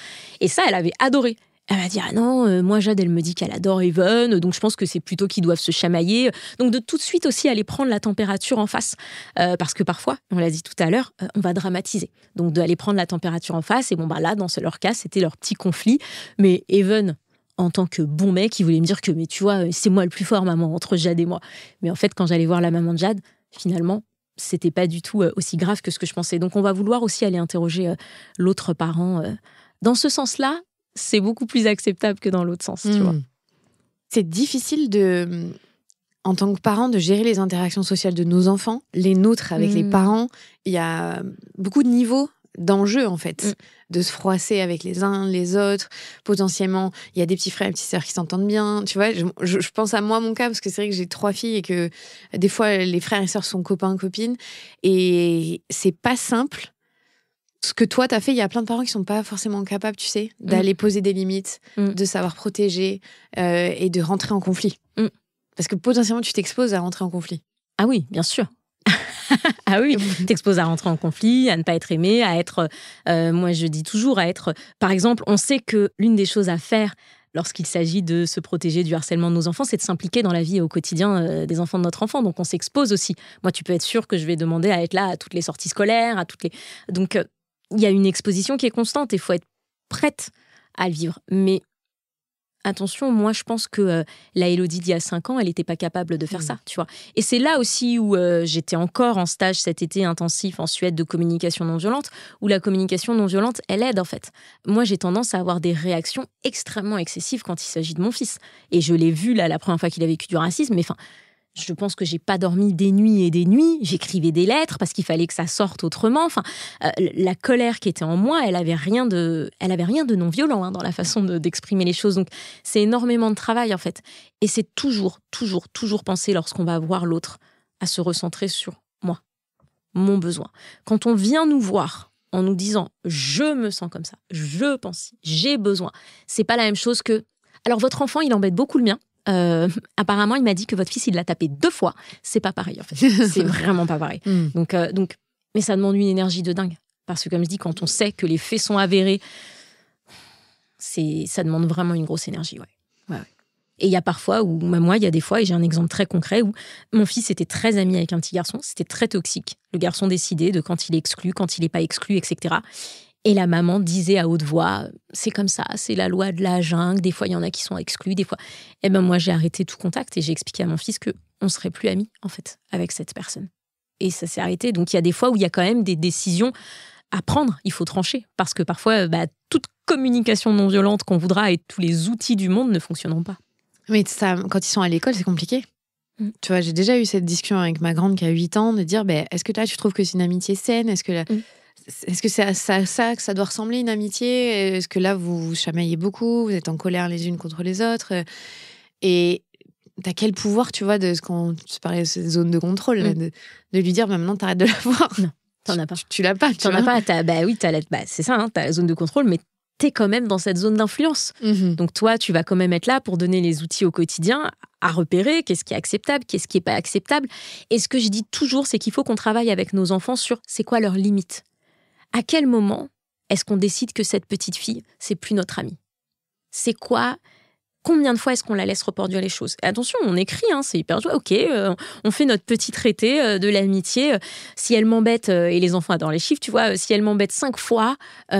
Et ça, elle avait adoré. Elle m'a dit, ah non, moi, Jade, elle me dit qu'elle adore Evan, donc je pense que c'est plutôt qu'ils doivent se chamailler. Donc, de tout de suite aussi aller prendre la température en face. Parce que parfois, on l'a dit tout à l'heure, on va dramatiser. Donc, d'aller prendre la température en face. Et bon, bah là, dans leur cas, c'était leur petit conflit. Mais Evan, en tant que bon mec, il voulait me dire que, mais tu vois, c'est moi le plus fort, maman, entre Jade et moi. Mais en fait, quand j'allais voir la maman de Jade, finalement, c'était pas du tout aussi grave que ce que je pensais. Donc, on va vouloir aussi aller interroger l'autre parent. Dans ce sens-là, c'est beaucoup plus acceptable que dans l'autre sens, tu vois. C'est difficile en tant que parent, de gérer les interactions sociales de nos enfants, les nôtres avec les parents. Il y a beaucoup de niveaux d'enjeux, en fait, de se froisser avec les uns, les autres. Potentiellement, il y a des petits frères et petites sœurs qui s'entendent bien. Tu vois, je pense à moi, mon cas, parce que c'est vrai que j'ai 3 filles et que des fois, les frères et sœurs sont copains, copines. Et c'est pas simple. Ce que toi, t'as fait, il y a plein de parents qui sont pas forcément capables, tu sais, d'aller poser des limites, de savoir protéger et de rentrer en conflit. Parce que potentiellement, tu t'exposes à rentrer en conflit. Ah oui, bien sûr. Ah oui, t'exposes à rentrer en conflit, à ne pas être aimé, à être, moi je dis toujours, à être... Par exemple, on sait que l'une des choses à faire lorsqu'il s'agit de se protéger du harcèlement de nos enfants, c'est de s'impliquer dans la vie au quotidien des enfants de notre enfant. Donc on s'expose aussi. Moi, tu peux être sûr que je vais demander à être là à toutes les sorties scolaires, à toutes les... Donc il y a une exposition qui est constante et il faut être prête à le vivre. Mais attention, moi, je pense que la Élodie d'il y a 5 ans, elle n'était pas capable de faire ça, tu vois. Et c'est là aussi où j'étais encore en stage cet été intensif en Suède de communication non violente, où la communication non violente, elle aide, en fait. Moi, j'ai tendance à avoir des réactions extrêmement excessives quand il s'agit de mon fils. Et je l'ai vu, là, la première fois qu'il a vécu du racisme, mais enfin... Je pense que j'ai pas dormi des nuits et des nuits. J'écrivais des lettres parce qu'il fallait que ça sorte autrement. Enfin, la colère qui était en moi, elle avait rien de non violent dans la façon d'exprimer les choses. Donc, c'est énormément de travail en fait. Et c'est toujours penser lorsqu'on va voir l'autre à se recentrer sur moi, mon besoin. Quand on vient nous voir en nous disant je me sens comme ça, je pense, j'ai besoin. C'est pas la même chose que alors votre enfant il embête beaucoup le mien. Apparemment, il m'a dit que votre fils, il l'a tapé 2 fois. C'est pas pareil, en fait. C'est vraiment pas pareil. Donc, mais ça demande une énergie de dingue. Parce que, comme je dis, quand on sait que les faits sont avérés, ça demande vraiment une grosse énergie, ouais. Et il y a parfois où, même moi, il y a des fois, et j'ai un exemple très concret, où mon fils était très ami avec un petit garçon. C'était très toxique. Le garçon décidait de quand il est exclu, quand il n'est pas exclu, etc. Et la maman disait à haute voix, c'est comme ça, c'est la loi de la jungle, des fois il y en a qui sont exclus, des fois... Eh ben moi j'ai arrêté tout contact et j'ai expliqué à mon fils qu'on ne serait plus amis en fait avec cette personne. Et ça s'est arrêté. Donc il y a des fois où il y a quand même des décisions à prendre, il faut trancher. Parce que parfois, toute communication non violente qu'on voudra et tous les outils du monde ne fonctionneront pas. Mais ça, quand ils sont à l'école, c'est compliqué. Tu vois, j'ai déjà eu cette discussion avec ma grande qui a 8 ans, de dire, est-ce que toi tu trouves que c'est une amitié saine ? Est-ce que c'est à ça que ça doit ressembler, une amitié ? Est-ce que là, vous vous chamaillez beaucoup ? Vous êtes en colère les unes contre les autres ? Et t'as quel pouvoir, tu vois, de ce qu'on parlait de cette zone de contrôle, là, de lui dire, maintenant, t'arrêtes de l'avoir. Non, t'en as pas. Tu l'as pas. T'en as pas. C'est ça, hein, t'as la zone de contrôle, mais t'es quand même dans cette zone d'influence. Donc toi, tu vas quand même être là pour donner les outils au quotidien à repérer qu'est-ce qui est acceptable, qu'est-ce qui est pas acceptable. Et ce que je dis toujours, c'est qu'il faut qu'on travaille avec nos enfants sur c'est quoi leurs limites. À quel moment est-ce qu'on décide que cette petite fille, c'est plus notre amie ? C'est quoi ? Combien de fois est-ce qu'on la laisse reproduire les choses ? Et attention, on écrit, c'est hyper joué. Ok, on fait notre petit traité de l'amitié. Si elle m'embête, et les enfants adorent les chiffres, tu vois, si elle m'embête 5 fois,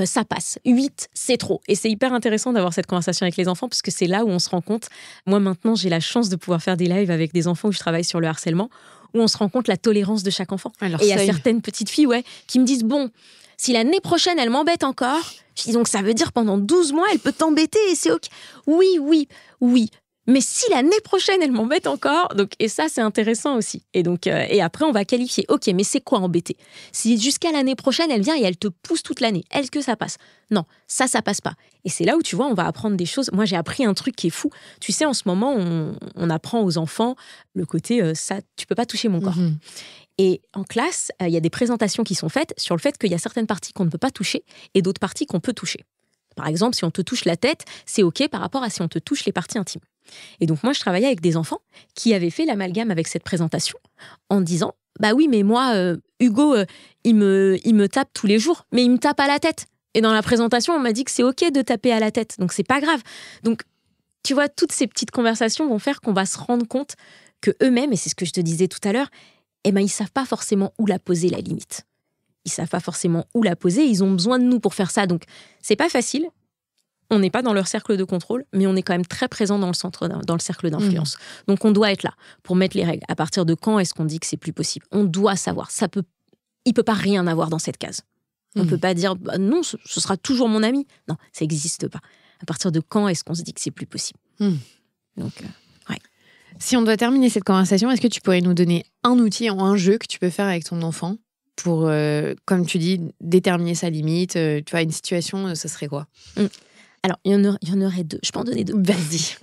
ça passe. 8, c'est trop. Et c'est hyper intéressant d'avoir cette conversation avec les enfants parce que c'est là où on se rend compte. Moi, maintenant, j'ai la chance de pouvoir faire des lives avec des enfants où je travaille sur le harcèlement, où on se rend compte la tolérance de chaque enfant. Et il y a certaines petites filles qui me disent, bon, si l'année prochaine, elle m'embête encore, je dis donc ça veut dire pendant 12 mois, elle peut t'embêter et c'est ok. Oui. Mais si l'année prochaine, elle m'embête encore, donc, et ça, c'est intéressant aussi. Et donc, et après, on va qualifier. Ok, mais c'est quoi embêter? Si jusqu'à l'année prochaine, elle vient et elle te pousse toute l'année, est-ce que ça passe? Non, ça passe pas. Et c'est là où, tu vois, on va apprendre des choses. Moi, j'ai appris un truc qui est fou. Tu sais, en ce moment, on apprend aux enfants le côté, ça, tu peux pas toucher mon corps. Et en classe, il y a des présentations qui sont faites sur le fait qu'il y a certaines parties qu'on ne peut pas toucher et d'autres parties qu'on peut toucher. Par exemple, si on te touche la tête, c'est OK par rapport à si on te touche les parties intimes. Et donc, moi, je travaillais avec des enfants qui avaient fait l'amalgame avec cette présentation en disant « Bah oui, mais moi, Hugo, il me tape tous les jours, mais il me tape à la tête. » Et dans la présentation, on m'a dit que c'est OK de taper à la tête, donc c'est pas grave. Donc, tu vois, toutes ces petites conversations vont faire qu'on va se rendre compte que eux-mêmes, et c'est ce que je te disais tout à l'heure, eh ben, ils savent pas forcément où la poser, la limite. Ils savent pas forcément où la poser, ils ont besoin de nous pour faire ça. Donc, c'est pas facile. On n'est pas dans leur cercle de contrôle, mais on est quand même très présent dans le cercle d'influence. Donc, on doit être là pour mettre les règles. À partir de quand est-ce qu'on dit que c'est plus possible? On doit savoir. Il peut pas rien avoir dans cette case. On peut pas dire bah, non, ce sera toujours mon ami. Non, ça n'existe pas. À partir de quand est-ce qu'on se dit que c'est plus possible? Donc, ouais. Si on doit terminer cette conversation, est-ce que tu pourrais nous donner un outil ou un jeu que tu peux faire avec ton enfant pour, comme tu dis, déterminer sa limite? Tu vois, une situation, ce serait quoi? Alors, il y en aurait deux. Je peux en donner deux. Vas-y.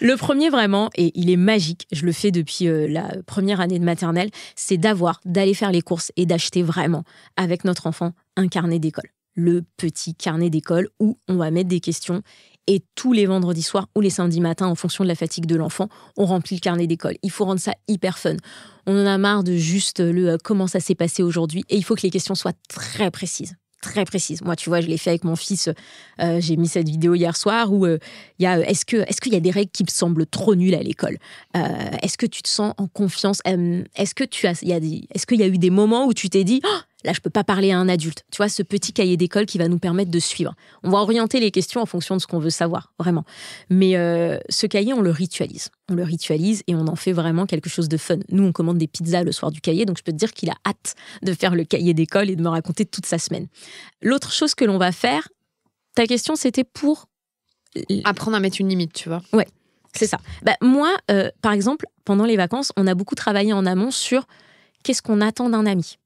Le premier, vraiment, et il est magique, je le fais depuis la première année de maternelle, c'est d'aller faire les courses et d'acheter vraiment, avec notre enfant, un carnet d'école. Le petit carnet d'école où on va mettre des questions et tous les vendredis soirs ou les samedis matins, en fonction de la fatigue de l'enfant, on remplit le carnet d'école. Il faut rendre ça hyper fun. On en a marre de juste comment ça s'est passé aujourd'hui et il faut que les questions soient très précises. Très précise. Moi, tu vois, je l'ai fait avec mon fils. J'ai mis cette vidéo hier soir où il y a est-ce qu'il y a des règles qui me semblent trop nulles à l'école? Est-ce que tu te sens en confiance? Est-ce qu'il y a eu des moments où tu t'es dit là, je peux pas parler à un adulte. Tu vois, ce petit cahier d'école qui va nous permettre de suivre. On va orienter les questions en fonction de ce qu'on veut savoir, vraiment. Mais ce cahier, on le ritualise. On le ritualise et on en fait vraiment quelque chose de fun. Nous, on commande des pizzas le soir du cahier, donc je peux te dire qu'il a hâte de faire le cahier d'école et de me raconter toute sa semaine. L'autre chose que l'on va faire, ta question, c'était pour... Apprendre à mettre une limite, tu vois. Ouais, c'est ça. Bah, moi, par exemple, pendant les vacances, on a beaucoup travaillé en amont sur qu'est-ce qu'on attend d'un ami.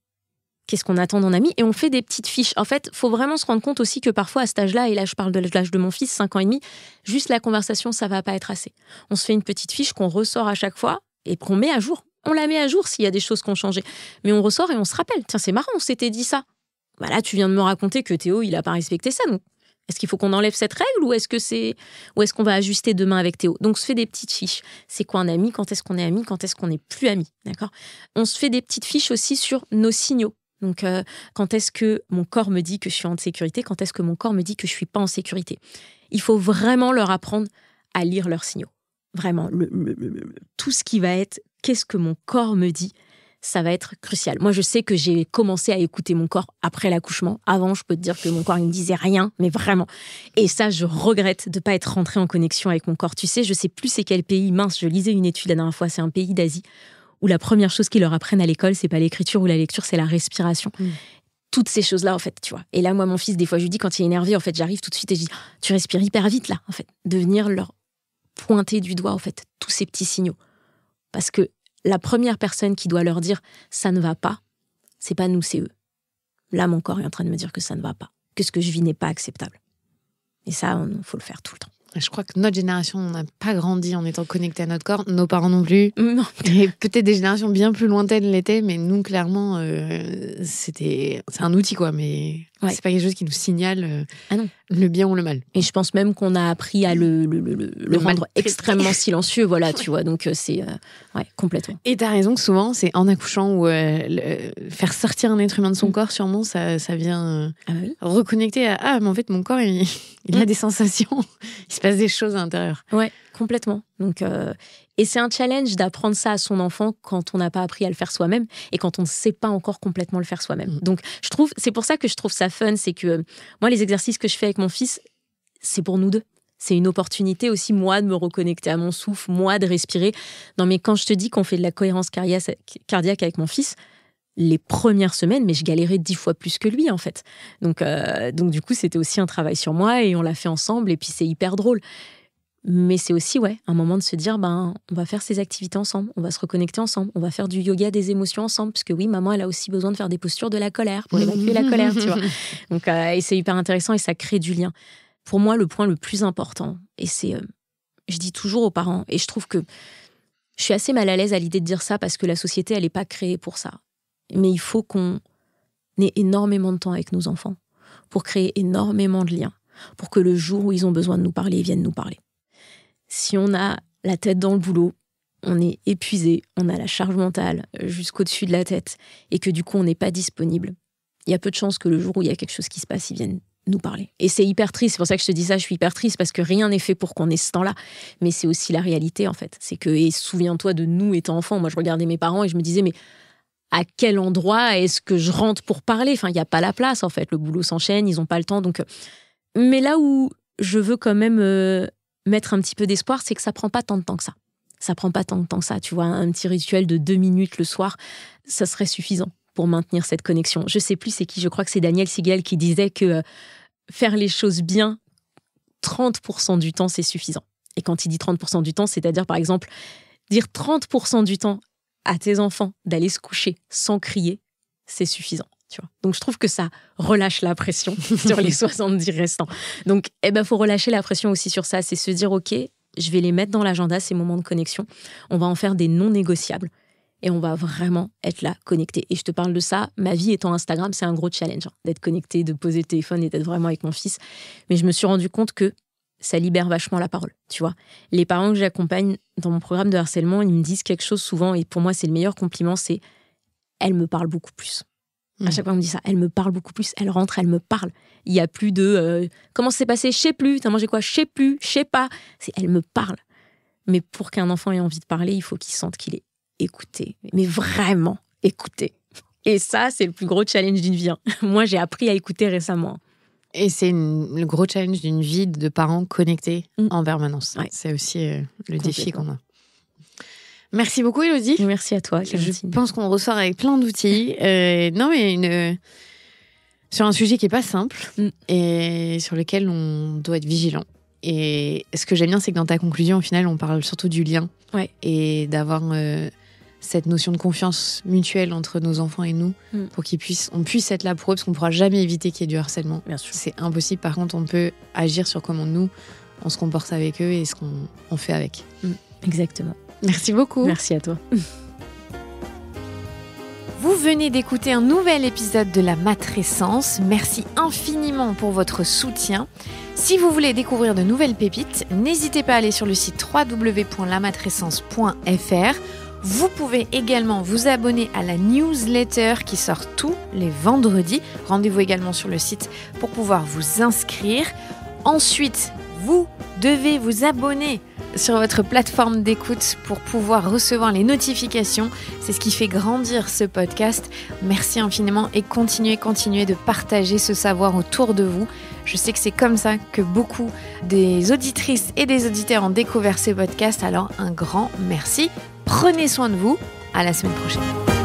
Qu'est-ce qu'on attend d'un ami? Et on fait des petites fiches. En fait, il faut vraiment se rendre compte aussi que parfois, à cet âge-là, et là, je parle de l'âge de mon fils, 5 ans et demi, juste la conversation, ça va pas être assez. On se fait une petite fiche qu'on ressort à chaque fois et qu'on met à jour. On la met à jour s'il y a des choses qui ont changé. Mais on ressort et on se rappelle. Tiens, c'est marrant, on s'était dit ça. Bah là, tu viens de me raconter que Théo, il a pas respecté ça. Donc, est-ce qu'il faut qu'on enlève cette règle ou est-ce qu'on va ajuster demain avec Théo? Donc, on se fait des petites fiches. C'est quoi un ami? Quand est-ce qu'on est amis? Quand est-ce qu'on n'est plus amis? D'accord? On se fait des petites fiches aussi sur nos signaux. Donc, quand est-ce que mon corps me dit que je suis en sécurité? Quand est-ce que mon corps me dit que je suis pas en sécurité? Il faut vraiment leur apprendre à lire leurs signaux. Vraiment, tout ce qui va être « qu'est-ce que mon corps me dit ?» ça va être crucial. Moi, je sais que j'ai commencé à écouter mon corps après l'accouchement. Avant, je peux te dire que mon corps, il me disait rien, mais vraiment. Et ça, je regrette de pas être rentrée en connexion avec mon corps. Tu sais, je sais plus c'est quel pays. Mince, je lisais une étude la dernière fois, c'est un pays d'Asie où la première chose qu'ils leur apprennent à l'école, c'est pas l'écriture ou la lecture, c'est la respiration. Toutes ces choses-là, en fait, tu vois. Et là, moi, mon fils, des fois, je lui dis, quand il est énervé, en fait, j'arrive tout de suite et je dis, tu respires hyper vite, là, en fait. De venir leur pointer du doigt, en fait, tous ces petits signaux. Parce que la première personne qui doit leur dire, ça ne va pas, c'est pas nous, c'est eux. Là, mon corps est en train de me dire que ça ne va pas, que ce que je vis n'est pas acceptable. Et ça, il faut le faire tout le temps. Je crois que notre génération, on n'a pas grandi en étant connecté à notre corps. Nos parents non plus. Non. Et peut-être des générations bien plus lointaines l'étaient, mais nous, clairement, c'est un outil, quoi. Mais c'est pas quelque chose qui nous signale le bien ou le mal. Et je pense même qu'on a appris à le rendre extrêmement silencieux, voilà, tu vois. Donc, c'est complètement. Et t'as raison que souvent, c'est en accouchant ou faire sortir un être humain de son corps, sûrement, ça vient reconnecter à mais en fait, mon corps, il a des sensations. Il se passe des choses à l'intérieur. Ouais, complètement. Donc, et c'est un challenge d'apprendre ça à son enfant quand on n'a pas appris à le faire soi-même et quand on ne sait pas encore complètement le faire soi-même. Donc, c'est pour ça que je trouve ça fun, c'est que moi, les exercices que je fais avec mon fils, c'est pour nous deux. C'est une opportunité aussi, moi, de me reconnecter à mon souffle, moi, de respirer. Non, mais quand je te dis qu'on fait de la cohérence cardiaque avec mon fils, les premières semaines, mais je galérais 10 fois plus que lui, en fait. Donc du coup, c'était aussi un travail sur moi et on l'a fait ensemble et puis c'est hyper drôle. Mais c'est aussi un moment de se dire, on va faire ces activités ensemble, on va se reconnecter ensemble, on va faire du yoga des émotions ensemble, parce que oui, maman, elle a aussi besoin de faire des postures de la colère pour évacuer la colère, tu vois. Donc, et c'est hyper intéressant et ça crée du lien. Pour moi, le point le plus important, et c'est, je dis toujours aux parents, et je trouve que je suis assez mal à l'aise à l'idée de dire ça parce que la société, elle n'est pas créée pour ça. Mais il faut qu'on ait énormément de temps avec nos enfants pour créer énormément de liens, pour que le jour où ils ont besoin de nous parler, ils viennent nous parler. Si on a la tête dans le boulot, on est épuisé, on a la charge mentale jusqu'au-dessus de la tête et que du coup, on n'est pas disponible, il y a peu de chances que le jour où il y a quelque chose qui se passe, ils viennent nous parler. Et c'est hyper triste, c'est pour ça que je te dis ça, je suis hyper triste parce que rien n'est fait pour qu'on ait ce temps-là. Mais c'est aussi la réalité, en fait. C'est que, et souviens-toi de nous étant enfants, moi je regardais mes parents et je me disais, mais à quel endroit est-ce que je rentre pour parler ? Enfin, il n'y a pas la place, en fait. Le boulot s'enchaîne, ils n'ont pas le temps. Donc... Mais là où je veux quand même mettre un petit peu d'espoir, c'est que ça prend pas tant de temps que ça. Ça prend pas tant de temps que ça. Tu vois, un petit rituel de 2 minutes le soir, ça serait suffisant pour maintenir cette connexion. Je sais plus c'est qui, je crois que c'est Daniel Siegel qui disait que faire les choses bien, 30% du temps, c'est suffisant. Et quand il dit 30% du temps, c'est-à-dire, par exemple, dire 30% du temps à tes enfants d'aller se coucher sans crier, c'est suffisant. Tu vois. Donc, je trouve que ça relâche la pression sur les 70 restants. Donc, faut relâcher la pression aussi sur ça. C'est se dire, OK, je vais les mettre dans l'agenda, ces moments de connexion. On va en faire des non négociables. Et on va vraiment être là, connecté. Et je te parle de ça, ma vie étant Instagram, c'est un gros challenge, d'être connecté, de poser le téléphone et d'être vraiment avec mon fils. Mais je me suis rendu compte que ça libère vachement la parole, tu vois. Les parents que j'accompagne dans mon programme de harcèlement, ils me disent quelque chose souvent, et pour moi, c'est le meilleur compliment, c'est « elle me parle beaucoup plus ». À chaque fois, on me dit ça. Elle me parle beaucoup plus. Elle rentre, elle me parle. Il n'y a plus de comment ça s'est passé, je sais plus. T'as mangé quoi, je sais plus, je sais pas. C'est elle me parle. Mais pour qu'un enfant ait envie de parler, il faut qu'il sente qu'il est écouté. Mais vraiment écouté. Et ça, c'est le plus gros challenge d'une vie. Moi, j'ai appris à écouter récemment. Et c'est le gros challenge d'une vie de parents connectés en permanence. Ouais. C'est aussi le défi qu'on a. Merci beaucoup, Élodie. Merci à toi, Clémentine. Je pense qu'on ressort avec plein d'outils. Sur un sujet qui n'est pas simple et sur lequel on doit être vigilant. Et ce que j'aime bien, c'est que dans ta conclusion, au final, on parle surtout du lien et d'avoir cette notion de confiance mutuelle entre nos enfants et nous pour qu'on puisse être là pour eux, parce qu'on ne pourra jamais éviter qu'il y ait du harcèlement. Bien sûr. C'est impossible. Par contre, on peut agir sur comment nous, on se comporte avec eux et ce qu'on fait avec. Exactement. Merci beaucoup. Merci à toi. Vous venez d'écouter un nouvel épisode de La Matrescence. Merci infiniment pour votre soutien. Si vous voulez découvrir de nouvelles pépites, n'hésitez pas à aller sur le site www.lamatrescence.fr. Vous pouvez également vous abonner à la newsletter qui sort tous les vendredis. Rendez-vous également sur le site pour pouvoir vous inscrire. Ensuite, vous devez vous abonner sur votre plateforme d'écoute pour pouvoir recevoir les notifications. C'est ce qui fait grandir ce podcast. Merci infiniment et continuez de partager ce savoir autour de vous. Je sais que c'est comme ça que beaucoup des auditrices et des auditeurs ont découvert ce podcast. Alors un grand merci. Prenez soin de vous. À la semaine prochaine.